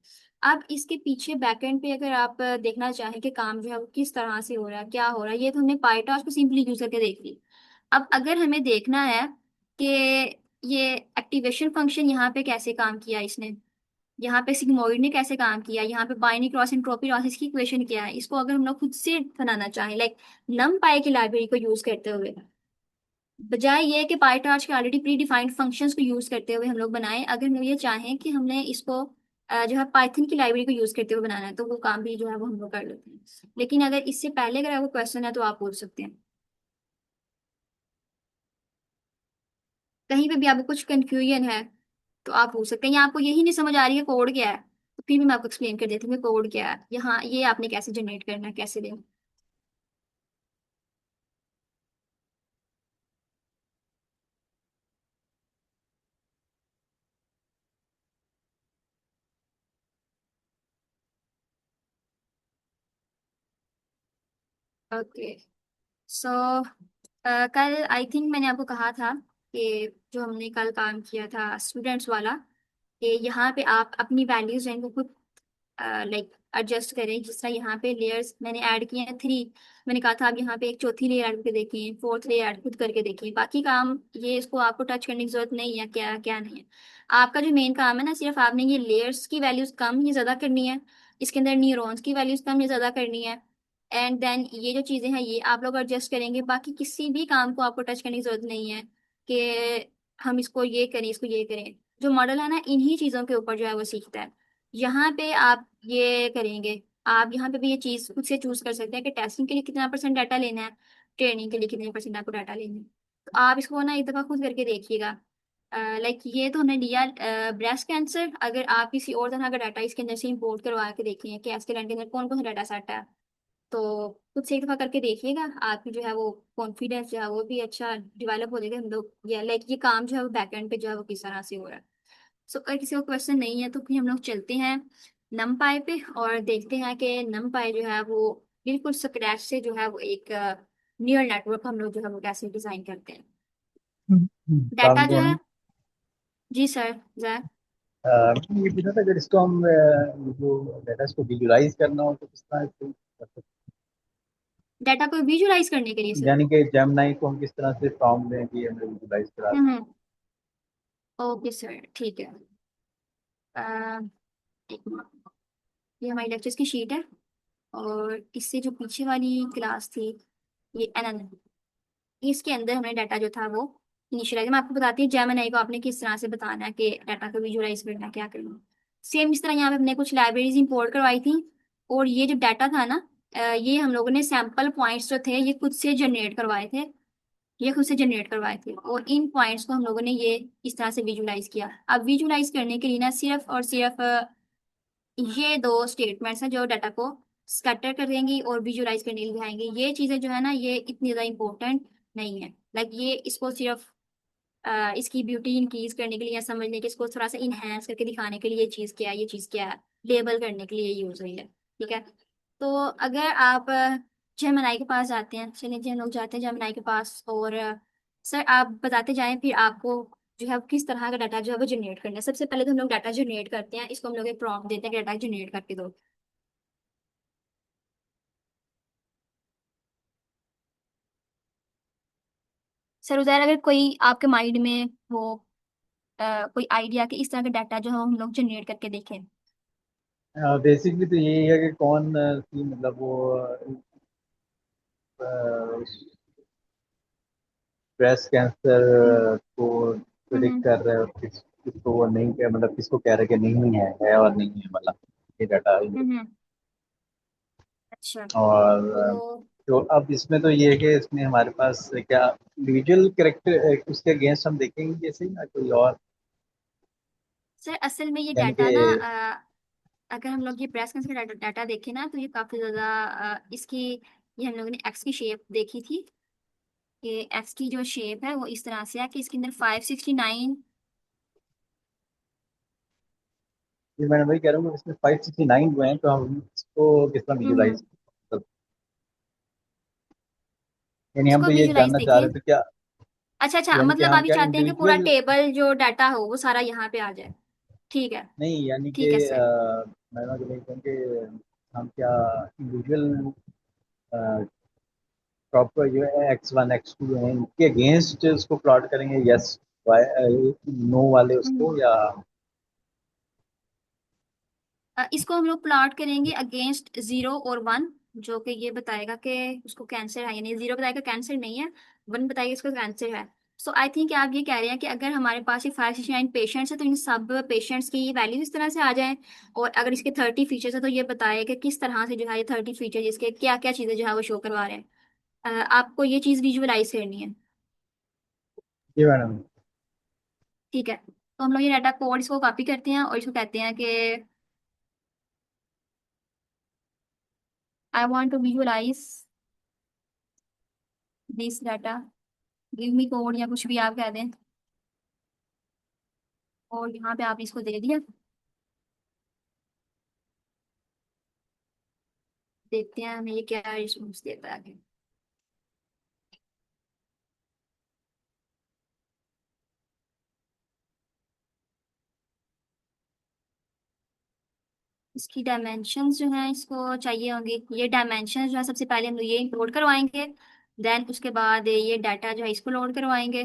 अब इसके पीछे बैकएंड पे अगर आप देखना चाहें कि काम जो है वो किस तरह से हो रहा है, क्या हो रहा है, ये तो हमने पाई टार्च को सिंपली यूज करके देख ली। अब अगर हमें देखना है कि ये एक्टिवेशन फंक्शन यहाँ पे कैसे काम किया इसने, यहाँ पे सिग्मोइड ने कैसे काम किया, यहाँ पे बाइनरी क्रॉस एंट्रोपी लॉसेस की इक्वेशन क्या है, इसको अगर हम लोग खुद से बनाना चाहें लाइक नम पाई की लाइब्रेरी को यूज करते हुए, बजाय ये कि पाईटार्च के ऑलरेडी प्री डिफाइंड फंक्शंस को यूज करते हुए हम लोग बनाएं, अगर हम ये चाहें कि हमने इसको जो है पाइथन की लाइब्रेरी को यूज करते हुए बनाना है, तो वो काम भी जो है वो हम लोग कर लेते हैं। लेकिन अगर इससे पहले अगर आपको क्वेश्चन है तो आप पूछ सकते हैं, कहीं पे भी आपको कुछ कंफ्यूजन है तो आप पूछ सकते हैं, या आपको यही नहीं समझ आ रही है कोड क्या है, तो फिर भी मैं आपको एक्सप्लेन कर देती हूँ कि कोड क्या है, यहाँ ये आपने कैसे जनरेट करना है, कैसे देना। ओके, सो कल आई थिंक मैंने आपको कहा था कि जो हमने कल काम किया था स्टूडेंट्स वाला, कि यहाँ पे आप अपनी वैल्यूज हैं वो खुद लाइक एडजस्ट करें। जिस तरह यहाँ पे लेयर्स मैंने ऐड किए हैं 3, मैंने कहा था आप यहाँ पे एक चौथी लेयर ऐड करके देखिए, फोर्थ लेयर ऐड खुद करके देखिए, बाकी काम ये इसको आपको टच करने की जरूरत नहीं है, क्या क्या नहीं है। आपका जो मेन काम है ना, सिर्फ आपने ये लेयर्स की वैल्यूज कम या ज्यादा करनी है, इसके अंदर न्यूरॉन्स की वैल्यूज कम या ज्यादा करनी है, एंड देन ये जो चीजें हैं ये आप लोग एडजस्ट करेंगे। बाकी किसी भी काम को आपको टच करने की जरूरत नहीं है कि हम इसको ये करें इसको ये करें। जो मॉडल है ना इन्हीं चीजों के ऊपर जो है वो सीखता है। यहाँ पे आप ये करेंगे, आप यहाँ पे भी ये चीज खुद से चूज कर सकते हैं कि टेस्टिंग के लिए कितना परसेंट डाटा लेना है, ट्रेनिंग के लिए कितने परसेंट आपको डाटा लेना है। तो आप इसको ना एक दफा खुद करके देखिएगा। लाइक ये तो हमने लिया ब्रेस्ट कैंसर, अगर आप किसी और तरह का डाटा इसके अंदर से इंपोर्ट करवा के देखें कि एस्केलेंट के अंदर कौन कौन सा डाटा सेट है, तो खुद से एक दफा करके देखिएगा, आपकी जो है वो कॉन्फिडेंस जो है वो भी अच्छा डेवलप हो जाएगा। हम लोग ये लाइक ये काम जो है वो बैकएंड पे जो है वो किस तरह से हो रहा है। सो अगर किसी को क्वेश्चन नहीं है तो फिर हम लोग चलते हैं नमपाई पे और देखते हैं कि नमपाई जो है वो बिल्कुल स्क्रैच से जो है वो एक न्यूरल नेटवर्क हम लोग जो है वो कैसे डिजाइन करते हैं। डाटा जो है, मैडम, जी सर जय। ये पूछा था, अगर इसको हम जो डेटा इसको विजुलाइज करना हो तो किस तरह इसको कर सकते डाटा को विजुलाइज करने के लिए हैं? सर। यानी कि जेमिनी को हम किस तरह से प्रॉम्प्ट दें कि हमें विजुलाइज करा दें? हम्म। ओके सर ठीक है। अह, एक मिनट। ये हमारी लेक्चर्स की शीट है और इससे जो पीछे वाली क्लास थी ये एनएन, इसके अंदर हमने डाटा जो था वो इनिशियलाइज, मैं आपको बताती हूँ जेमिनी को आपने किस तरह से बताना है कि डाटा को विजुअलाइज करना है, क्या करना है। सेम इस तरह यहाँ पे हमने कुछ लाइब्रेरीज इंपोर्ट करवाई थी और ये जो डाटा था ना ये हम लोगों ने सैंपल पॉइंट्स जो थे ये खुद से जनरेट करवाए थे, ये खुद से जनरेट करवाए थे और इन पॉइंट्स को हम लोगों ने ये इस तरह से विजुलाइज किया। अब विजुलाइज करने के लिए ना सिर्फ और सिर्फ ये दो स्टेटमेंट्स हैं जो डाटा को स्कैटर कर देंगी और विजुलाइज करने के लिए दिखाएंगे। ये चीजें जो है ना ये इतनी ज्यादा इंपॉर्टेंट नहीं है। लाइक ये इसको सिर्फ इसकी ब्यूटी इंक्रीज करने के लिए या समझने के, इसको थोड़ा सा इनहेंस करके दिखाने के लिए ये चीज क्या है, ये चीज क्या है, लेबल करने के लिए यूज हुई है। ठीक है। तो अगर आप जेमिनी के पास जाते हैं, चलिए जी हम लोग जाते हैं जेमिनी के पास और सर आप बताते जाएं फिर आपको जो है किस तरह का डाटा जो है वो जनरेट करना है। सबसे पहले तो हम लोग डाटा जनरेट करते हैं, इसको हम लोग एक प्रॉम्प्ट देते हैं कि डाटा जनरेट करके दो। सर उधर अगर कोई आपके माइंड में हो कोई आइडिया कि इस तरह का डाटा जो है हम लोग जनरेट करके देखें। बेसिकली तो यही है कि कौन सी मतलब वो ब्रेस्ट हम्म कैंसर को प्रिडिक्ट हम्म कर रहे हैं और किसको वो नहीं, मतलब किसको कह रहे हैं कि नहीं है और नहीं है, मतलब ये डाटा। हम्म। अच्छा। और तो तो अब इसमें तो ये है कि इसमें हमारे पास क्या विजुअल कैरेक्टर उसके अगेंस्ट हम देखेंगे जैसे या कोई और, सर असल में ये यानी डाटा कि ना अगर हम लोग ये ब्रेस्ट कैंसर का डाटा देखें ना तो ये काफी ज्यादा इसकी, ये हम लोगों ने एक्स की शेप देखी थी कि एक्स की जो शेप है वो इस तरह से है कि इसके अंदर 569। ये मैं वही कह रहा हूँ कि इसमें 569 जो है, तो हम इसको किस तरह विजुलाइज, हम्म। यानी हम इसको तो ये विजुलाइज जानना चाह देखें। रहे थे क्या, अच्छा अच्छा, यानी कि मतलब हम आप ये क्या चाहते हैं कि पूरा इंडिविजुअल, टेबल जो डाटा हो वो सारा यहाँ पे आ जाए। ठीक है। नहीं यानी कि ठीक है सर। मैं तो नहीं कहूँ कि हम क्या इंडिविजुअल प्रॉपर जो है X1 X2 है इनके अगेंस्ट उसको प्लॉट करेंगे, यस वाई नो वाले उसको, हम्म। या इसको हम लोग प्लॉट करेंगे अगेंस्ट 0 और 1, जो कि ये बताएगा कि उसको कैंसर है या नहीं। 0 बताएगा कैंसर नहीं है, 1 बताएगा इसको कैंसर है। सो आई थिंक आप ये कह रहे हैं कि अगर हमारे पास ये 569 पेशेंट्स है तो इन सब पेशेंट्स की वैल्यू इस तरह से आ जाए और अगर इसके 30 फीचर्स है तो ये बताए कि किस तरह से जो है ये 30 फीचर्स इसके क्या क्या चीजें जो है वो शो करवा रहे हैं। आपको ये चीज विजुअलाइज करनी है। जी मैडम। ठीक है। तो हम लोग ये डाटा कोड इसको कॉपी करते हैं और इसको कहते हैं कि I want to visualise this data, give me code या कुछ भी आप कह दें और यहाँ पे आप इसको दे दिया। देखते हैं हमें ये क्या रिस्पॉन्स देता है आगे। इसकी डायमेंशंस जो हैं इसको चाहिए होंगे, ये डायमेंशंस जो है सबसे पहले हम लोग ये इंक्लूड करवाएंगे, देन उसके बाद ये डाटा जो है इसको लोड करवाएंगे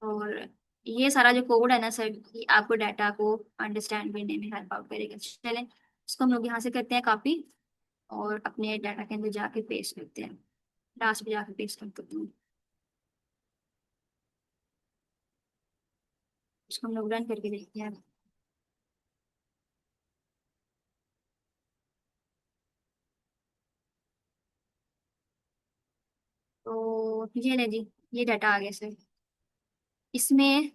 और ये सारा जो कोड है ना सर ये आपको डाटा को अंडरस्टैंड करने में हेल्प आउट करेगा। चलें इसको हम लोग यहाँ से करते हैं कॉपी और अपने डाटा के अंदर जाके पेस्ट करते हैं, लास्ट पे जाके पेस्ट कर देते हैं। इसको हम लोग रन करके देखते हैं। तो ये ले जी, ये डाटा आ गया सर। इसमें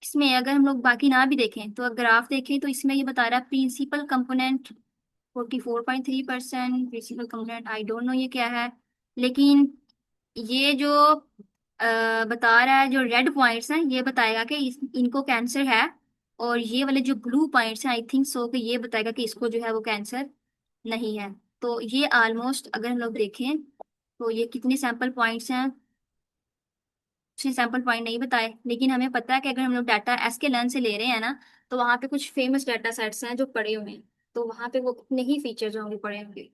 इसमें अगर हम लोग बाकी ना भी देखें तो ग्राफ देखें तो इसमें ये बता रहा है principal component 44.3%। Principal component I don't know ये क्या है, लेकिन ये जो बता रहा है, जो रेड पॉइंट्स हैं ये बताएगा कि इनको कैंसर है। और ये वाले जो ब्लू पॉइंट्स हैं आई थिंक सो कि ये बताएगा कि इसको जो है वो कैंसर नहीं है। तो ये ऑलमोस्ट अगर हम लोग देखें तो ये कितने सैंपल पॉइंट्स हैं, उसने सैंपल पॉइंट नहीं बताए, लेकिन हमें पता है कि अगर हम लोग डाटा एस के लर्न से ले रहे हैं ना, तो वहाँ पे कुछ फेमस डाटा सेट्स हैं जो पड़े हुए हैं। तो वहाँ पे वो कितने ही फीचर्स होंगे पड़े होंगे।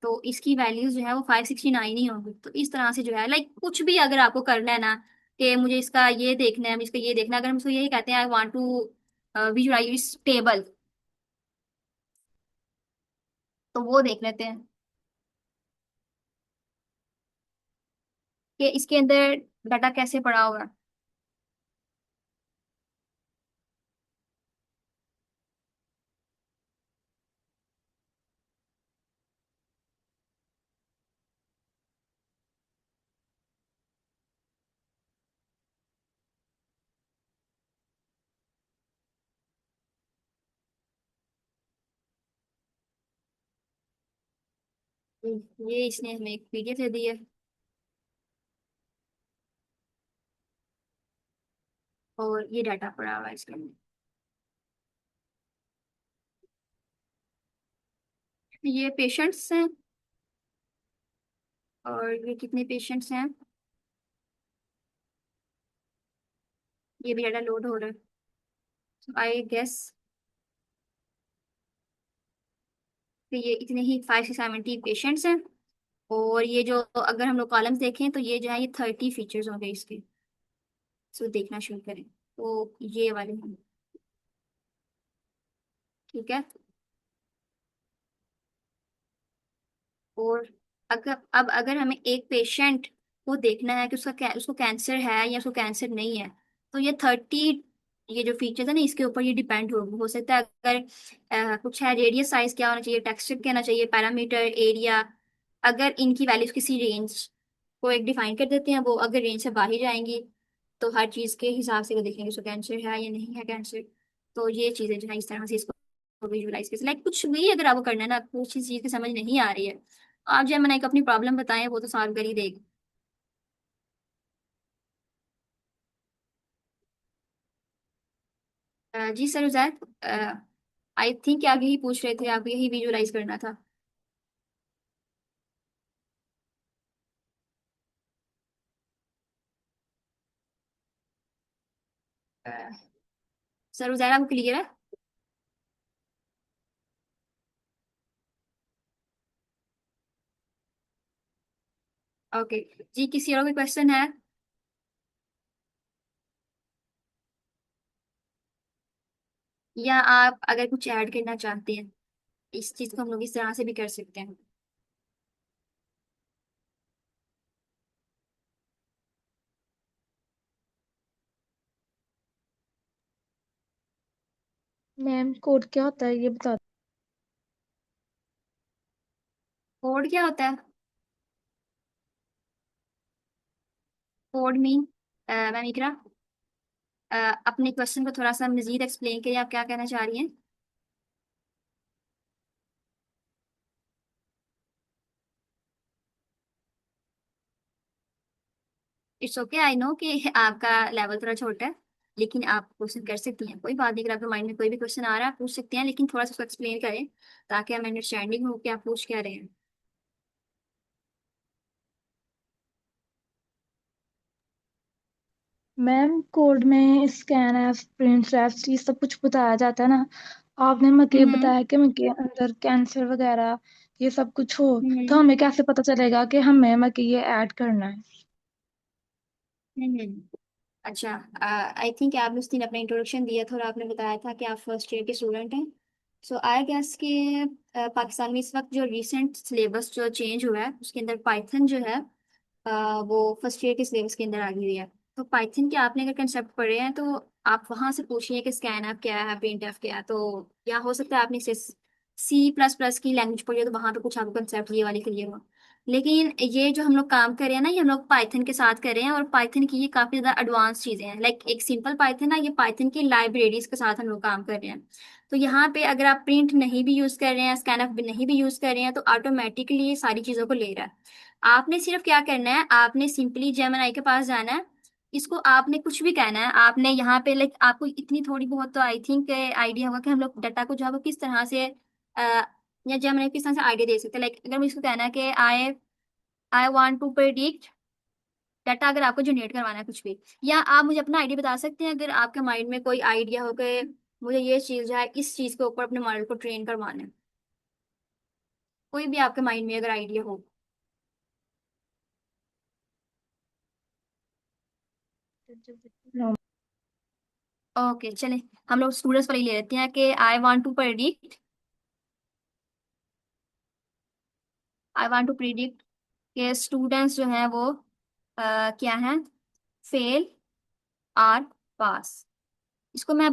तो इसकी वैल्यूज जो है वो 569 ही होंगी। तो इस तरह से जो है लाइक कुछ भी अगर आपको करना है ना, कि मुझे इसका ये देखना है, मुझे इसका ये देखना है, अगर हम उसको यही कहते हैं I want to visualise table, तो वो देख लेते हैं कि इसके अंदर डाटा कैसे पड़ा होगा। ये इसने हमें एक पीडीएफ दे दी है, और ये डाटा पड़ा हुआ है इसके अंदर। ये पेशेंट्स हैं, और ये कितने पेशेंट्स हैं, ये भी डाटा लोड हो रहा है। आई गेस कि ये इतने ही 570 पेशेंट्स हैं। और ये जो अगर हम लोग कॉलम्स देखें तो ये जो है ये 30 फीचर्स होंगे इसके। सो देखना शुरू करें तो ये वाले हैं। ठीक है। और अगर हमें एक पेशेंट को देखना है कि उसको कैंसर है या उसको कैंसर नहीं है, तो ये 30, ये जो फीचर्स है ना इसके ऊपर ये डिपेंड हो सकता है। अगर कुछ है, रेडियस साइज क्या होना चाहिए, टेक्सचर क्या होना चाहिए, पैरामीटर एरिया, अगर इनकी वैल्यूज किसी रेंज को एक डिफाइन कर देते हैं, वो अगर रेंज से बाहर जाएंगी तो हर चीज के हिसाब से वो देखेंगे उसको कैंसर है या नहीं है कैंसर। तो ये चीजें जो है इस तरह से इसको विजुअलाइज कर, लाइक कुछ भी अगर आपको करना है ना, कुछ चीज की समझ नहीं आ रही है, आप जब मैंने एक अपनी प्रॉब्लम बताएं वो तो सॉल्व कर ही देगी। जी सर उजैर, आई थिंक आप यही पूछ रहे थे, आप यही विजुअलाइज करना था। अ, सर उजैर आपको क्लियर है? ओके। जी किसी और कोई क्वेश्चन है? या आप अगर कुछ ऐड करना चाहते हैं, इस चीज को हम लोग इस तरह से भी कर सकते हैं। मैम कोड क्या होता है ये बता। कोड क्या होता है? कोड मीन मैम इकरा, अपने क्वेश्चन को थोड़ा सा मजीद एक्सप्लेन करिए, आप क्या कहना चाह रही हैं? इट्स ओके, आई नो कि आपका लेवल थोड़ा छोटा है, लेकिन आप क्वेश्चन कर सकती हैं, कोई बात नहीं। अगर आपके माइंड में कोई भी क्वेश्चन आ रहा है आप पूछ सकते हैं, लेकिन थोड़ा सा उसको एक्सप्लेन करें ताकि हमें अंडरस्टैंडिंग हो कि आप पूछ क्या रहे हैं। मैम कोड में स्कैन एफ प्रिंट एफ ये सब कुछ बताया जाता है ना। आपने मुझे हम्म बताया कि मुझे अंदर कैंसर वगैरह ये सब कुछ हो, तो हम्म हमें कैसे पता चलेगा कि हमें मुझे ये ऐड करना है। हम्म। अच्छा, आई थिंक आपने उस दिन अपना इंट्रोडक्शन दिया था और आपने बताया था कि आप फर्स्ट ईयर के स्टूडेंट हैं। सो आई गेस कि पाकिस्तान में इस वक्त जो रिसेंट सिलेबस जो चेंज हुआ है उसके अंदर पाइथन जो है वो फर्स्ट ईयर के सिलेबस के अंदर आ गई है। तो पाइथन के आपने अगर कंसेप्ट पढ़े हैं तो आप वहां से पूछिए कि स्कैन ऐप क्या है, प्रिंट एफ क्या है। तो या हो सकता है आपने C++ की लैंग्वेज पढ़ी है तो वहां पे कुछ आपको कंसेप्ट ये वाले क्लियर हो। लेकिन ये जो हम लोग काम कर रहे हैं ना, ये हम लोग पाइथन के साथ कर रहे हैं, और पाइथन की ये काफी ज्यादा एडवांस चीजें हैं। लाइक एक सिंपल पाइथन ना, ये पाइथन की लाइब्रेरीज के साथ हम लोग काम कर रहे हैं। तो यहाँ पे अगर आप प्रिंट नहीं भी यूज कर रहे हैं, स्कैन भी नहीं भी यूज कर रहे हैं, तो ऑटोमेटिकली ये सारी चीजों को ले रहा है। आपने सिर्फ क्या करना है, आपने सिंपली जेमिनाई के पास जाना है। इसको आपने कुछ भी कहना है, आपने यहाँ पे लाइक आपको इतनी थोड़ी बहुत तो आई थिंक आइडिया होगा कि हम लोग डाटा को जो है वो किस तरह से या जेमिनाई किस तरह से आइडिया दे सकते हैं। लाइक अगर मुझे इसको कहना है कि I I want to predict data, अगर आपको जनरेट करवाना है कुछ भी, या आप मुझे अपना आइडिया बता सकते हैं अगर आपके माइंड में कोई आइडिया हो कि मुझे ये चीज जो है इस चीज के ऊपर अपने मॉडल को ट्रेन करवाना है। कोई भी आपके माइंड में अगर आइडिया हो। ओके चले, हम लोग स्टूडेंट्स वाली ले लेते हैं कि आई वांट टू प्रिडिक्ट के स्टूडेंट्स जो हैं वो क्या हैं, फेल आर पास। इसको मैं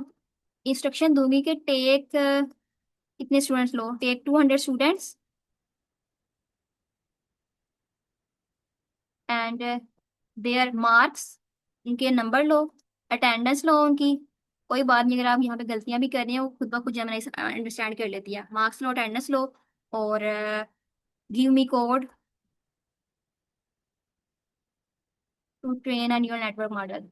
इंस्ट्रक्शन दूंगी कि टेक कितने स्टूडेंट्स लो, take 200 students and their marks, इनके नंबर लो, अटेंडेंस लो उनकी। कोई बात नहीं, अगर आप यहाँ पे गलतियां भी कर रही हैं वो खुद ब खुद जमना अंडरस्टैंड कर लेती है। मार्क्स लो, अटेंडेंस लो, और give me code to train a neural network model.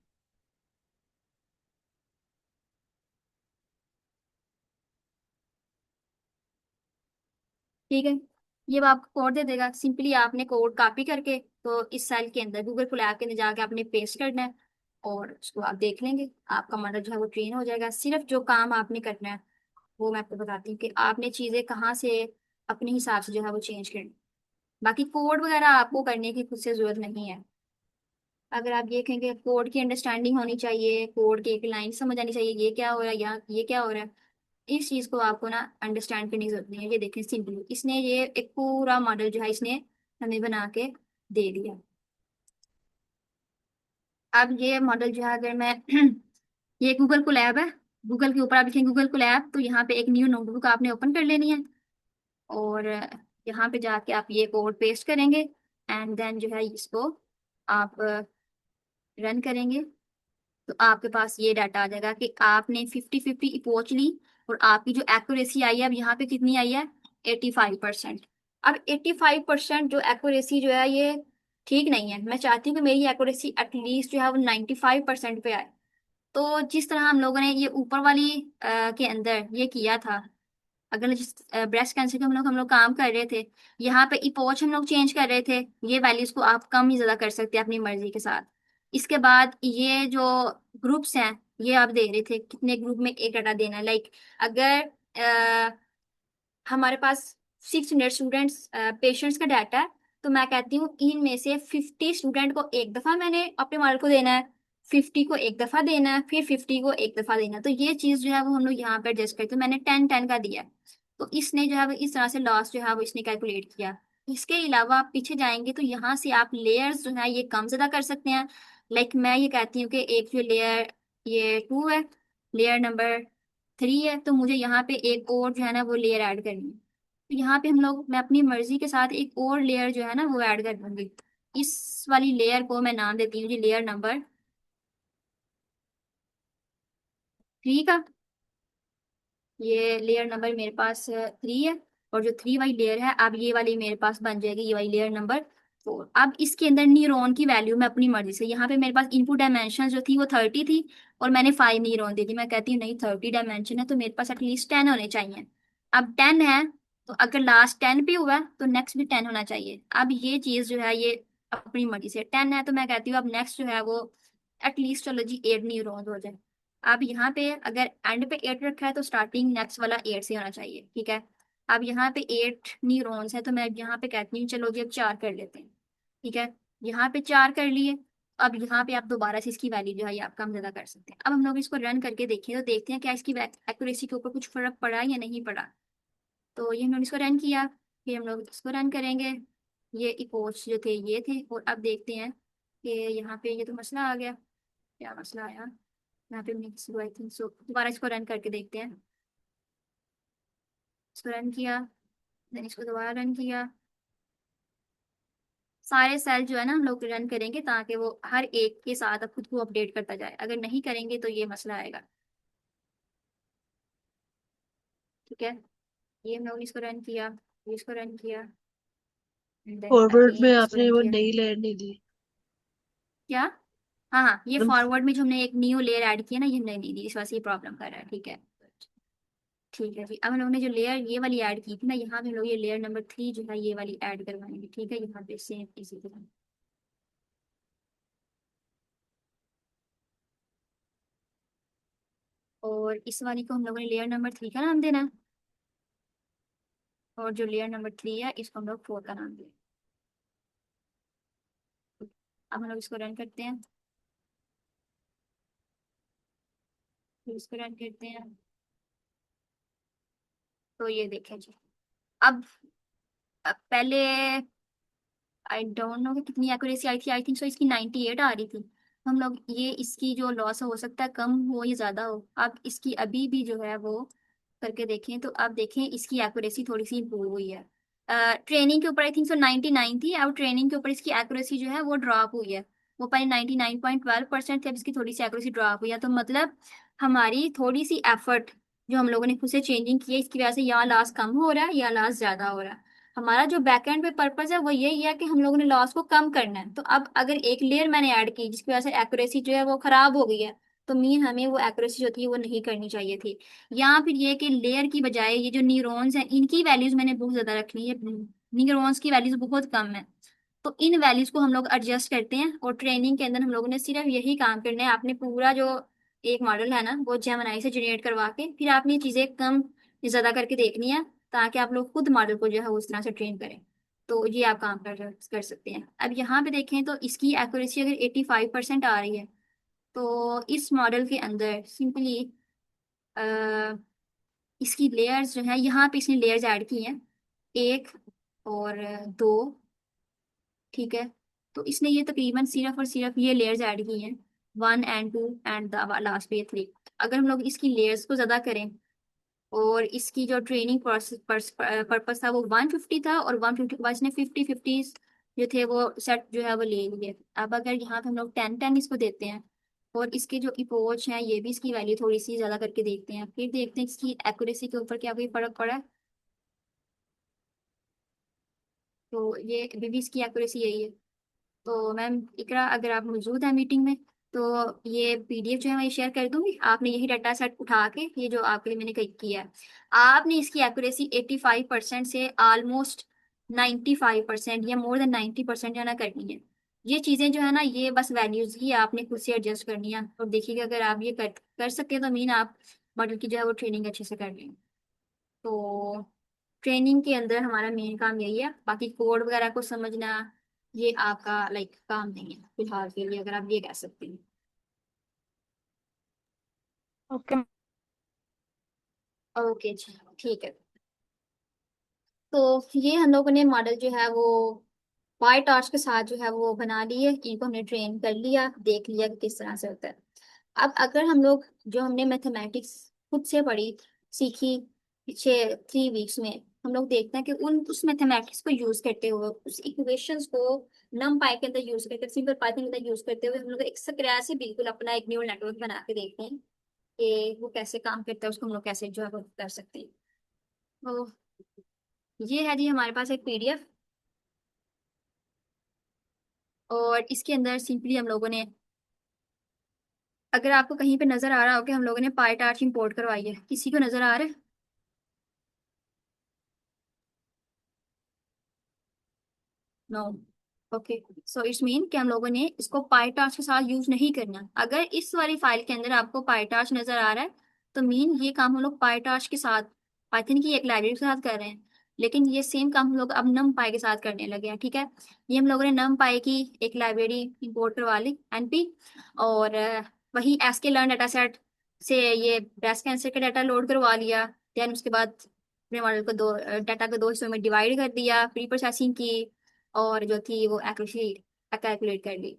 ठीक है, ये अब आपको कोड दे देगा, सिंपली आपने कोड कॉपी करके तो इस सेल के अंदर गूगल फुल ऐप के अंदर जाके आपने पेस्ट करना है, और उसको आप देख लेंगे, आपका मॉडल जो है वो ट्रेन हो जाएगा। सिर्फ जो काम आपने करना है वो मैं आपको बताती हूँ कि आपने चीजें कहाँ से अपने हिसाब से जो है वो चेंज करनी। बाकी कोड वगैरह आपको करने की खुद से जरूरत नहीं है। अगर आप ये कहेंगे कोड की अंडरस्टैंडिंग होनी चाहिए, कोड की एक लाइन समझ आनी चाहिए, ये क्या हो रहा है या ये क्या हो रहा है, इस चीज को आपको ना अंडरस्टैंड करने की जरूरत नहीं है। ये देखें सिंपली इसने ये एक पूरा मॉडल जो है इसने हमें बना के दे दिया। अब ये मॉडल जो है अगर मैं ये गूगल को लैब है, गूगल के ऊपर आप लिखेंगे गूगल को लैब, तो यहाँ पे एक न्यू नोटबुक आपने ओपन कर लेनी है, और यहाँ पे जाके आप ये कोड पेस्ट करेंगे, एंड देन जो है इसको आप रन करेंगे, तो आपके पास ये डाटा आ जाएगा कि आपने 50-50 अप्रोच ली, और आपकी जो एक्यूरेसी आई है अब यहाँ पे कितनी आई है, 85%। अब 85% जो एक्यूरेसी जो है ये ठीक नहीं है। मैं चाहती हूँ कि मेरी एक्यूरेसी एटलीस्ट जो है वो 95% पे आए। तो जिस तरह हम लोगों ने ये ऊपर वाली के अंदर ये किया था, अगर जिस ब्रेस्ट कैंसर के हम लोग काम कर रहे थे, यहाँ पे इपोच हम लोग चेंज कर रहे थे, ये वैल्यूज को आप कम ही ज्यादा कर सकते हैं अपनी मर्जी के साथ। इसके बाद ये जो ग्रुप्स हैं, ये आप दे रहे थे कितने ग्रुप में एक डाटा देना है। लाइक अगर हमारे पास 600 स्टूडेंट्स पेशेंट्स का डाटा है, तो मैं कहती हूँ इनमें से 50 स्टूडेंट को एक दफा मैंने अपने मॉडल को देना है, 50 को एक दफा देना है, फिर 50 को एक दफा देना है। तो ये चीज जो है वो हम लोग यहाँ पे एडजस्ट करते हैं। मैंने 10-10 का दिया है, तो इसने जो है वो इस तरह से लॉस जो है वो इसने कैलकुलेट किया। इसके अलावा आप पीछे जाएंगे तो यहाँ से आप लेयर्स जो है ये कम ज्यादा कर सकते हैं। लाइक मैं ये कहती हूँ कि एक जो लेयर ये 2 है, लेयर नंबर 3 है, तो मुझे यहाँ पे एक और जो है ना वो लेयर ऐड करनी है। तो यहाँ पे हम लोग मैं अपनी मर्जी के साथ एक और लेयर जो है ना वो ऐड कर दूंगी। इस वाली लेयर को मैं नाम देती हूँ जी लेयर नंबर 3 का। ये लेयर नंबर मेरे पास 3 है, और जो 3 वाली लेयर है अब ये वाली मेरे पास बन जाएगी ये वाली लेयर नंबर 4। अब इसके अंदर न्यूरॉन की वैल्यू मैं अपनी मर्जी से, यहाँ पे मेरे पास इनपुट डायमेंशन जो थी वो 30 थी, और मैंने 5 न्यूरॉन दे दी। मैं कहती हूँ नहीं, 30 डायमेंशन है तो मेरे पास एटलीस्ट 10 होने चाहिए। अब 10 है, तो अगर लास्ट 10 भी हुआ तो नेक्स्ट भी 10 होना चाहिए। अब ये चीज जो है ये अपनी मर्जी से 10 है, तो मैं कहती हूँ अब नेक्स्ट जो है वो एटलीस्ट चलो जी 8 न्यूरॉन हो जाए। अब यहाँ पे अगर एंड पे 8 रखा है तो स्टार्टिंग नेक्स्ट वाला 8 से होना चाहिए, ठीक है। अब यहाँ पे 8 न्यूरॉन्स है, तो मैं यहाँ पे कहती हूँ चलो जी अब 4 कर लेते हैं, ठीक है। यहाँ पे 4 कर लिए। अब यहाँ पे आप दोबारा से इसकी वैल्यू जो है ये आप कम ज्यादा कर सकते हैं। अब हम लोग इसको रन करके देखें तो देखते हैं क्या इसकी एक्यूरेसी के ऊपर कुछ फर्क पड़ा या नहीं पड़ा। तो ये हम लोग इसको रन किया, फिर हम लोग इसको रन करेंगे, ये इपोच जो थे ये थे। और अब देखते हैं कि यहाँ पे ये तो मसला आ गया। क्या मसला आया यहाँ पे? Mix I think so. दोबारा इसको रन करके देखते हैं। इसको रन किया, देन इसको दोबारा रन किया। सारे सेल जो है ना हम लोग रन करेंगे ताकि वो हर एक के साथ अब खुद को अपडेट करता जाए। अगर नहीं करेंगे तो ये मसला आएगा। ठीक है, ये हम लोगों ने इसको रन किया, ये इसको रन किया, देन फॉरवर्ड में अगेन इसको आपने रन वो किया। नई लेयर नहीं दी। क्या? हाँ हाँ, ये हम फॉरवर्ड में जो हमने एक न्यू लेयर ऐड किया ना, ये हमने नहीं दी, इस वजह से ये प्रॉब्लम कर रहा है। ठीक है, ठीक है जी। अब हम लोगों ने जो लेयर ये वाली ऐड की थी ना, यहाँ पे हम लोग ये लेयर नंबर 3 जो है ये वाली ऐड करवाएंगे। ठीक है, यहाँ पे सेम इसी तरह। और इस वाली को हम लोगों ने लेयर नंबर 3 का नाम देना है। और जो लेयर नंबर 3 है इसको हम लोग 4 का नाम दें। अब हम लोग इसको रन करते हैं, फिर इसको रन करते हैं। तो ये देखें जी। अब पहले आई डोंट नो कि कितनी एक्यूरेसी आई थी। आई थिंक सो इसकी 98 आ रही थी। हम लोग ये इसकी जो लॉस हो सकता है कम हो या ज्यादा हो। अब इसकी अभी भी जो है वो करके देखें तो अब देखें इसकी एक्यूरेसी थोड़ी सी इम्प्रूव हुई है। ट्रेनिंग के ऊपर आई थिंक सो 99 थी, अब ट्रेनिंग के ऊपर इसकी एक्यूरेसी जो है वो ड्रॉप हुई है। वो पहले 99.12% थी, अब इसकी थोड़ी सी एक्यूरेसी ड्रॉप हुई है। तो मतलब हमारी थोड़ी सी एफर्ट जो हम लोगों ने खुद से चेंजिंग की है इसकी वजह से या लॉस कम हो रहा है या लॉस ज्यादा हो रहा है। हमारा जो बैकएंड पे पर्पस है वो यही है कि हम लोगों ने लॉस को कम करना है। तो अब अगर एक लेयर मैंने ऐड की जिसकी वजह से एक्यूरेसी जो है वो खराब हो गई है, तो मीन हमें वो एक्यूरेसी जो थी वो नहीं करनी चाहिए थी। या फिर ये कि लेयर की बजाय ये जो न्यूरॉन्स हैं इनकी वैल्यूज मैंने बहुत ज्यादा रखनी है। न्यूरॉन्स की वैल्यूज बहुत कम है। तो इन वैल्यूज को हम लोग एडजस्ट करते हैं और ट्रेनिंग के अंदर हम लोगों ने सिर्फ यही काम करना है। आपने पूरा जो एक मॉडल है ना वो जेमिनाई से जनरेट करवा के फिर आपने चीजें कम या ज्यादा करके देखनी है ताकि आप लोग खुद मॉडल को जो है उस तरह से ट्रेन करें। तो ये आप काम कर सकते हैं। अब यहाँ पे देखें तो इसकी एक्यूरेसी अगर 85% आ रही है तो इस मॉडल के अंदर सिंपली इसकी लेयर्स जो है यहाँ पे इसने लेयर्स ऐड की हैं, एक और दो। ठीक है, तो इसने ये तकरीबन सिर्फ और सिर्फ ये लेयर्स ऐड की हैं, 1 and 2 एंड द लास्ट पे 3। अगर हम लोग इसकी लेयर्स को ज्यादा करें और इसकी जो ट्रेनिंग पर्पस था वो 150 था और 150 के बाद इसने 50-50 जो थे वो सेट जो है वो ले लिए। अब अगर यहाँ पे हम लोग 10-10 इसको देते हैं और इसके जो इपोच हैं ये भी इसकी वैल्यू थोड़ी सी ज्यादा करके देखते हैं, फिर देखते हैं इसकी एक्यूरेसी के ऊपर क्या कोई फर्क पड़ा है। तो ये अभी भी इसकी एक्यूरेसी यही है। तो मैम इकरा अगर आप मौजूद हैं मीटिंग में तो ये पीडीएफ जो है मैं शेयर कर दूंगी। आपने यही डाटा सेट उठा के ये जो आपके लिए मैंने किया है आपने इसकी एक्यूरेसी 85% से ऑलमोस्ट 95% या मोर देन 90% जो है ना करनी है। ये चीज़ें जो है ना ये बस वैल्यूज ही आपने खुद से एडजस्ट करनी है। और देखिएगा अगर आप ये कर सकते हैं तो मीन आप मॉडल की जो है वो ट्रेनिंग अच्छे से कर लेंगे। तो ट्रेनिंग के अंदर हमारा मेन काम यही है, बाकी कोड वगैरह को समझना ये आपका लाइक काम नहीं है फिलहाल के लिए, अगर आप ये कह सकते हैं। ओके। ओके जी, ठीक है। तो ये हम लोगों ने मॉडल जो है वो पाई टास्क के साथ जो है वो बना लिए, इनको हमने ट्रेन कर लिया, देख लिया कि किस तरह से होता है। अब अगर हम लोग जो हमने मैथमेटिक्स खुद से पढ़ी सीखी पिछले 3 वीक्स में, हम लोग देखते हैं कि उन उस मैथमेटिक्स को यूज करते हुए उस इक्वेशंस को नम पाई के अंदर यूज करके सिंपल पाइथन के अंदर यूज करते हुए हम लोग एक स्क्रैच से बिल्कुल अपना एक न्यूरल नेटवर्क बना के देखते हैं कि वो कैसे काम करता है, उसको हम लोग कैसे जो है वो कर सकते हैं। तो ये है जी हमारे पास एक पीडीएफ। और इसके अंदर सिंपली हम लोगों ने, अगर आपको कहीं पे नजर आ रहा हो कि हम लोगों ने पाई टार्च इंपोर्ट करवाई है, किसी को नजर आ रहा है? No. Okay, so it's mean कि हम लोगों ने इसको पाईटार्च के साथ यूज नहीं करना। अगर इस वाली फाइल के अंदर आपको पाईटार्च नजर आ रहा है तो मीन ये काम हम लोग पाईटार्च के साथ पाइथन की एक लाइब्रेरी के साथ कर रहे हैं। लेकिन ये सेम काम हम लोग अब नम पाई के साथ करने लगे हैं। ठीक है, ये हम लोगों ने नम पाई की एक लाइब्रेरी इंपोर्ट करवा ली एनपी। और वही एसके लर्न डाटा सेट से ये ब्रेस्ट कैंसर का डाटा लोड करवा लिया। देन उसके बाद अपने मॉडल को दो डाटा को दो हिस्सों में डिवाइड कर दिया, प्री प्रोसेसिंग की, और जो थी वो एक्यूरेसी कैलकुलेट कर ली।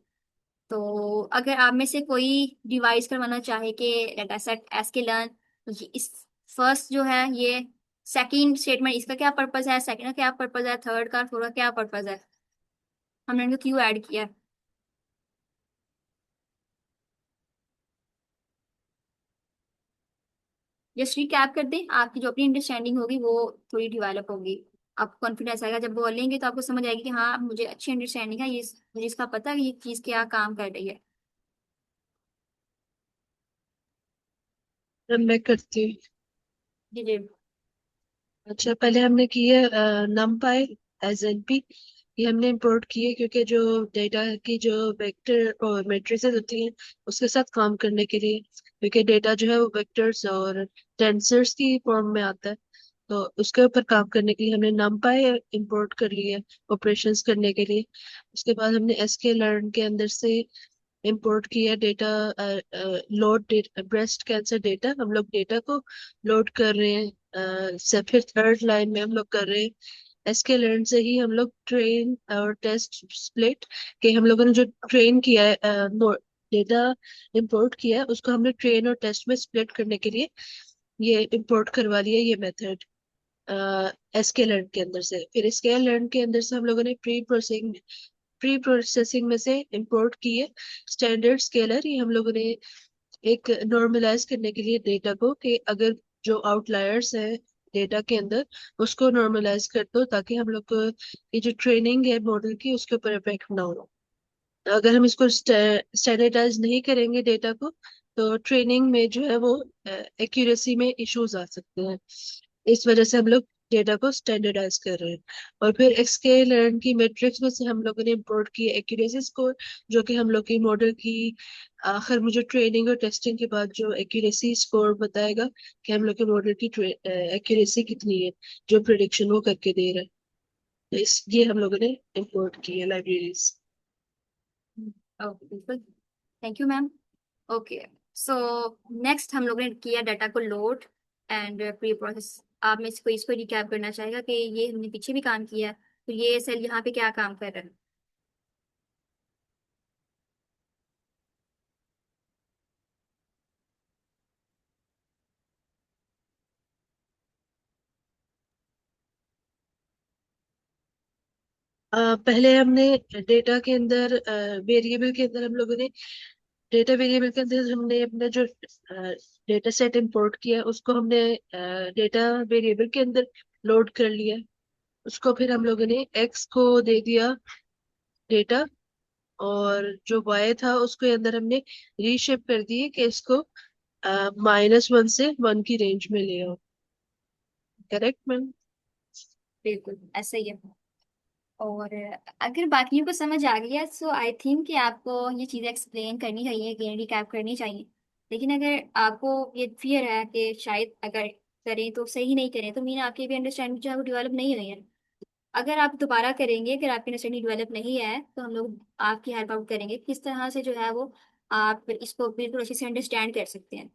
तो अगर आप में से कोई डिवाइस करवाना चाहे कि डाटा सेट एस के लर्न, तो इस फर्स्ट जो है ये सेकंड स्टेटमेंट, इसका क्या पर्पज है, सेकंड का क्या पर्पज है, थर्ड का फोर्थ का क्या पर्पज है, हमने इनको क्यों ऐड किया है। जस्ट रिकैप कर दें, आपकी जो अपनी अंडरस्टैंडिंग होगी वो थोड़ी डेवलप होगी। आपको कॉन्फिडेंस आएगा, जब बोलेंगे तो आपको समझ आएगी कि हाँ मुझे अच्छी अंडरस्टैंडिंग है, ये मुझे इसका पता है कि ये चीज़ क्या काम कर रही है। अब मैं करती हूँ। जी जी। अच्छा, पहले हमने की है numpy एज एनपी। ये हमने इंपोर्ट की है क्योंकि जो डेटा की जो वेक्टर और मैट्रिसेस होती हैं उसके साथ काम करने के लिए, क्योंकि डेटा जो है वो वेक्टर्स और टेंसर्स की फॉर्म में आता है, तो उसके ऊपर काम करने के लिए हमने numpy इंपोर्ट कर लिया है ऑपरेशंस करने के लिए। उसके बाद हमने sklearn के अंदर से इंपोर्ट किया data, load breast cancer data, हम लोग डेटा को लोड कर रहे हैं। से फिर थर्ड लाइन में हम लोग कर रहे हैं एसके लर्न से ही हम लोग ट्रेन और टेस्ट स्प्लिट, के हम लोगों ने जो ट्रेन किया है डेटा इंपोर्ट किया है उसको हमने ट्रेन और टेस्ट में स्प्लिट करने के लिए ये इंपोर्ट करवा लिया ये मेथड एसके लर्न के अंदर से। फिर एसके लर्न के अंदर से हम लोगों ने प्री प्रोसेसिंग में से इंपोर्ट की है स्टैंडर्ड स्केलर। ये हम लोगों ने एक नॉर्मलाइज करने के लिए डेटा को, कि अगर जो आउटलायर्स है डेटा के अंदर उसको नॉर्मलाइज कर दो ताकि हम लोग को ये जो ट्रेनिंग है मॉडल की उसके ऊपर इफेक्ट ना हो। अगर हम इसको स्टैंडर्डाइज नहीं करेंगे डेटा को, तो ट्रेनिंग में जो है वो एक्यूरेसी में इश्यूज आ सकते हैं। इस वजह से हम लोग डेटा को स्टैंडर्डाइज कर रहे हैं। और फिर एक्सके लर्न की मैट्रिक्स में से हम लोगों ने इंपोर्ट की एक्यूरेसी स्कोर, जो कि हम लोग की मॉडल की आखिर में जो ट्रेनिंग और टेस्टिंग के बाद जो एक्यूरेसी स्कोर बताएगा कि हम लोग के मॉडल की एक्यूरेसी कितनी है, जो प्रिडिक्शन वो करके दे रहा है। तो इस ये हम लोगों ने इंपोर्ट की है लाइब्रेरीज। ओके बिल्कुल, thank you ma'am. Okay, so next हम लोगों ने किया डाटा को लोड एंड प्री प्रोसेस। आप में से कोई इसको रिकैप करना चाहेगा कि ये हमने पीछे भी काम किया है, तो ये सेल यहाँ पे क्या काम कर रहा है। पहले हमने डेटा के अंदर वेरिएबल के अंदर हम लोगों ने डेटा वेरिएबल के अंदर हमने अपना जो डेटा सेट इंपोर्ट किया उसको हमने डेटा वेरिएबल के अंदर लोड कर लिया। उसको फिर हम लोगों ने एक्स को दे दिया डेटा, और जो वाई था उसके अंदर हमने रीशेप कर दिए कि इसको -1 से 1 की रेंज में ले आओ। Correct ma'am? बिल्कुल ऐसा ही है। और अगर बाकियों को समझ आ गया सो आई थिंक कि आपको ये चीज़ें एक्सप्लेन करनी चाहिए, गेम रिकैप करनी चाहिए। लेकिन अगर आपको ये फियर है कि शायद अगर करें तो सही नहीं करें, तो मीन आपकी भी अंडरस्टैंडिंग जो है वो डेवलप नहीं हुई है। अगर आप दोबारा करेंगे, अगर आपकी अंडरस्टैंडिंग डेवलप नहीं है, तो हम लोग आपकी हेल्प आउट करेंगे किस तरह से जो है वो आप इसको बिल्कुल अच्छे से अंडरस्टैंड कर सकते हैं।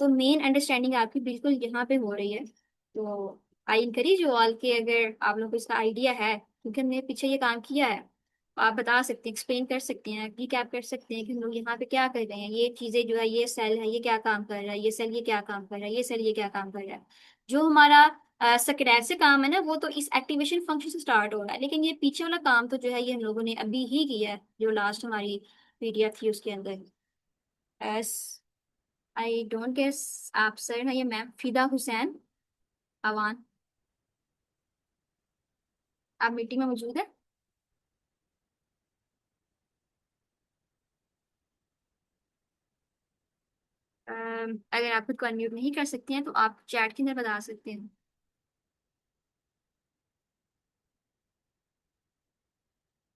तो मेन अंडरस्टैंडिंग आपकी बिल्कुल यहाँ पे हो रही है। तो आई इनकरेज यू ऑल के अगर आप लोगों को इसका आइडिया है, क्योंकि हमने पीछे ये काम किया है, तो आप बता सकते हैं, एक्सप्लेन कर सकते हैं, रिकैप कर सकते हैं कि हम लोग यहाँ पे क्या कर रहे हैं, ये चीज़ें जो है, ये सेल है ये क्या काम कर रहा है, ये सेल ये क्या काम कर रहा है, ये सेल ये क्या काम कर रहा है। जो हमारा स्क्रैच से काम है ना, वो तो इस एक्टिवेशन फंक्शन से स्टार्ट हो रहा है, लेकिन ये पीछे वाला काम तो जो है ये हम लोगों ने अभी ही किया है, जो लास्ट हमारी पीडीएफ थी उसके अंदर। एस आई डोंट गेस आप सर हैं, ये मैम फिदा हुसैन अवान, आप मीटिंग में मौजूद है। अगर आप खुद को अनम्यूट नहीं कर सकते हैं तो आप चैट के अंदर बता सकते हैं।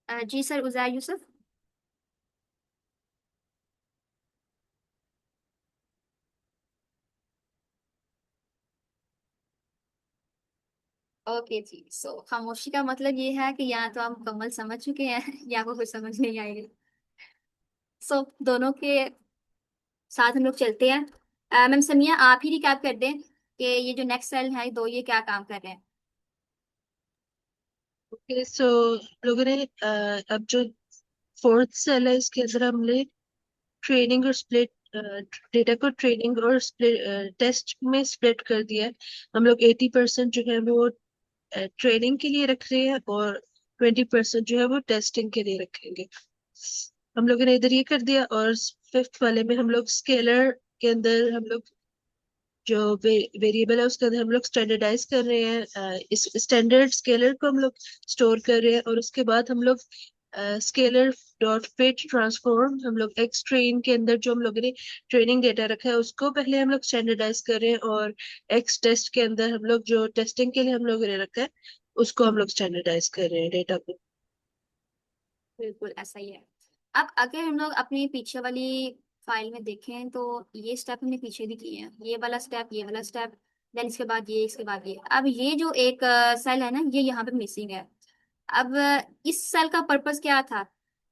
जी सर, उजैर यूसुफ। ओके जी, सो खामोशी का मतलब ये है कि या तो आप मुकम्मल समझ चुके हैं या आपको कुछ समझ नहीं आएगी। सो दोनों के साथ हम लोग चलते हैं। मैम समिया, आप ही रिकैप कर दें कि ये जो नेक्स्ट सेल है दो, ये क्या काम कर रहे हैं। ओके, सो लोगों ने अब जो फोर्थ सेल है इसके अंदर हमने ट्रेनिंग और स्प्लिट डेटा को ट्रेनिंग और स्प्लिट टेस्ट में स्प्लिट कर दिया है। हम लोग 80% जो है वो ट्रेनिंग के लिए रख रहे हैं और 20% जो है वो टेस्टिंग के लिए रखेंगे। हम लोगों ने इधर ये कर दिया। और फिफ्थ वाले में हम लोग स्केलर के अंदर हम लोग जो वेरिएबल है उसके अंदर हम लोग स्टैंडर्डाइज कर रहे हैं। इस स्टैंडर्ड स्केलर को हम लोग स्टोर कर रहे हैं और उसके बाद हम लोग स्केलर डॉट फिट ट्रांसफॉर्म हम लोग एक्स ट्रेन के अंदर जो हम लोगों ने ट्रेनिंग डेटा रखा है उसको पहले हम लोग स्टैंडर्डाइज कर रहे हैं, और एक्स टेस्ट के अंदर हम लोग जो टेस्टिंग के लिए हम लोगों ने रखा है उसको हम लोग स्टैंडर्डाइज कर रहे हैं डेटा को। बिल्कुल ऐसा ही है। अब अगर हम लोग अपनी पीछे वाली फाइल में देखें तो ये स्टेप हमने पीछे भी किए हैं, ये वाला स्टेप, ये वाला स्टेप, देन इसके बाद ये, इसके बाद ये। अब ये जो एक सेल है ना, ये यहाँ पे मिसिंग है। अब इस सेल का पर्पस क्या था?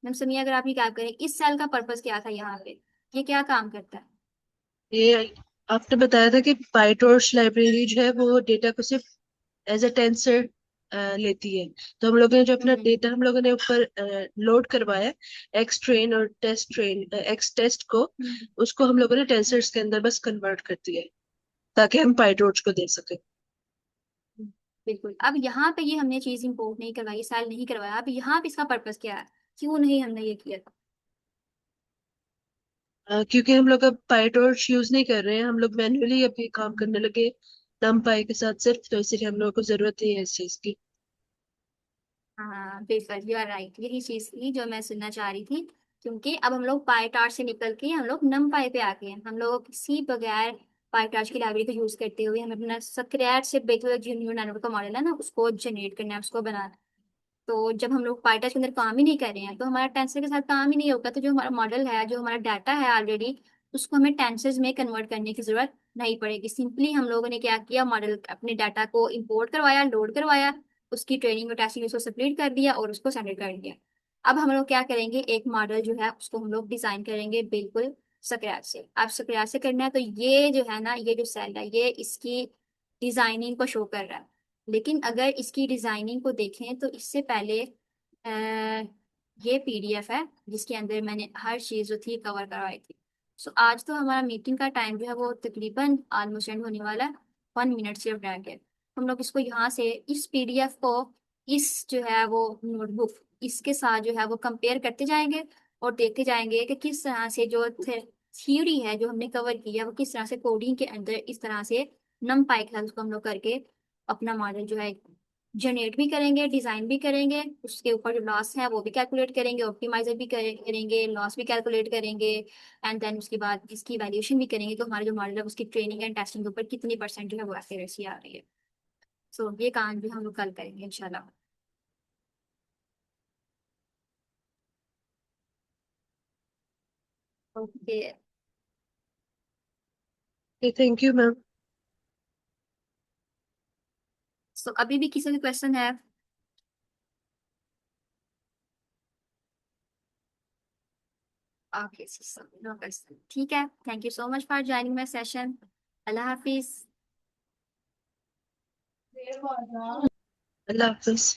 मैम सुनिए, अगर आप ये क्या करें, इस सेल का पर्पस क्या था यहाँ पे, ये क्या काम करता है? ये आपने बताया था कि पाइटॉर्च लाइब्रेरी जो है वो डेटा को सिर्फ एज अ टेंसर लेती है। तो हम लोगों ने जो अपना हम्म। डेटा हम लोगों ने ऊपर लोड करवाया एक्स ट्रेन और टेस्ट ट्रेन एक्स टेस्ट को, हम्म। उसको हम लोगों ने टेंसर्स के अंदर बस कन्वर्ट कर दिया है ताकि हम पाइटॉर्च को दे सके। बिल्कुल। अब यहाँ पे ये हमने चीज इंपोर्ट नहीं करवाई, सेल नहीं करवाया। अब यहाँ पे इसका पर्पस क्या है, क्यों नहीं हमने ये किया था? क्योंकि हम लोग अब पाइटॉर्च यूज नहीं कर रहे हैं, हम लोग मैन्युअली अभी काम करने लगे numpy के साथ सिर्फ, तो इसलिए हम लोगों को जरूरत नहीं है इस चीज की। हाँ बिल्कुल, यू आर राइट, यही चीज थी जो मैं सुनना चाह रही थी। क्योंकि अब हम लोग पाईटार्च से निकल के हम लोग नमपाई पे आ गए हैं। हम लोग किसी बगैर पाईटार्च की लाइब्रेरी को यूज करते हुए हमें अपना स्क्रैच से बेहतर जो न्यू नेटवर्क का मॉडल है ना उसको जनरेट करना है, उसको बनाना है। तो जब हम लोग पाईटार्च के अंदर काम ही नहीं कर रहे हैं तो हमारा टेंसर के साथ काम ही नहीं होगा। तो जो हमारा मॉडल है, जो हमारा डाटा है ऑलरेडी, उसको हमें टेंसर्स में कन्वर्ट करने की जरूरत नहीं पड़ेगी। सिंपली हम लोगों ने क्या किया, मॉडल अपने डाटा को इंपोर्ट करवाया, लोड करवाया, उसकी ट्रेनिंग और टेस्टिंग उसको सबमिट कर दिया और उसको सेंड कर दिया। अब हम लोग क्या करेंगे, एक मॉडल जो है उसको हम लोग डिजाइन करेंगे बिल्कुल स्क्रैच से। अब स्क्रैच से करना है तो ये जो है ना, ये जो सेल है ये इसकी डिजाइनिंग को शो कर रहा है। लेकिन अगर इसकी डिजाइनिंग को देखें तो इससे पहले ये पीडीएफ है जिसके अंदर मैंने हर चीज जो थी कवर करवाई थी। सो आज तो हमारा मीटिंग का टाइम जो है वो तकरीबन ऑलमोस्ट एंड होने वाला है। 1 मिनट सिर्फ रह गया। हम लोग इसको यहाँ से, इस पीडीएफ को, इस जो है वो नोटबुक, इसके साथ जो है वो कंपेयर करते जाएंगे और देखते जाएंगे कि किस तरह से जो थ्योरी है जो हमने कवर की है वो किस तरह से कोडिंग के अंदर इस तरह से नम पाई के साथ उसको हम लोग करके अपना मॉडल जो है जनरेट भी करेंगे, डिजाइन भी करेंगे, उसके ऊपर जो लॉस है वो भी कैलकुलेट करेंगे, ऑप्टिमाइजर भी करेंगे, लॉस भी कैलकुलेट करेंगे, एंड देन उसके बाद इसकी वैल्यूएशन भी करेंगे कि हमारा जो मॉडल है उसकी ट्रेनिंग एंड टेस्टिंग के ऊपर कितनी परसेंट जो है वो एक्यूरेसी आ रही है। सो ये काम भी हम लोग कल करेंगे इंशाल्लाह। Okay. Thank you ma'am. So अभी भी किसी का क्वेश्चन है? ओके, नो क्वेश्चन, ठीक है। Thank you so much for joining my session. Allah Hafiz. Allah Hafiz.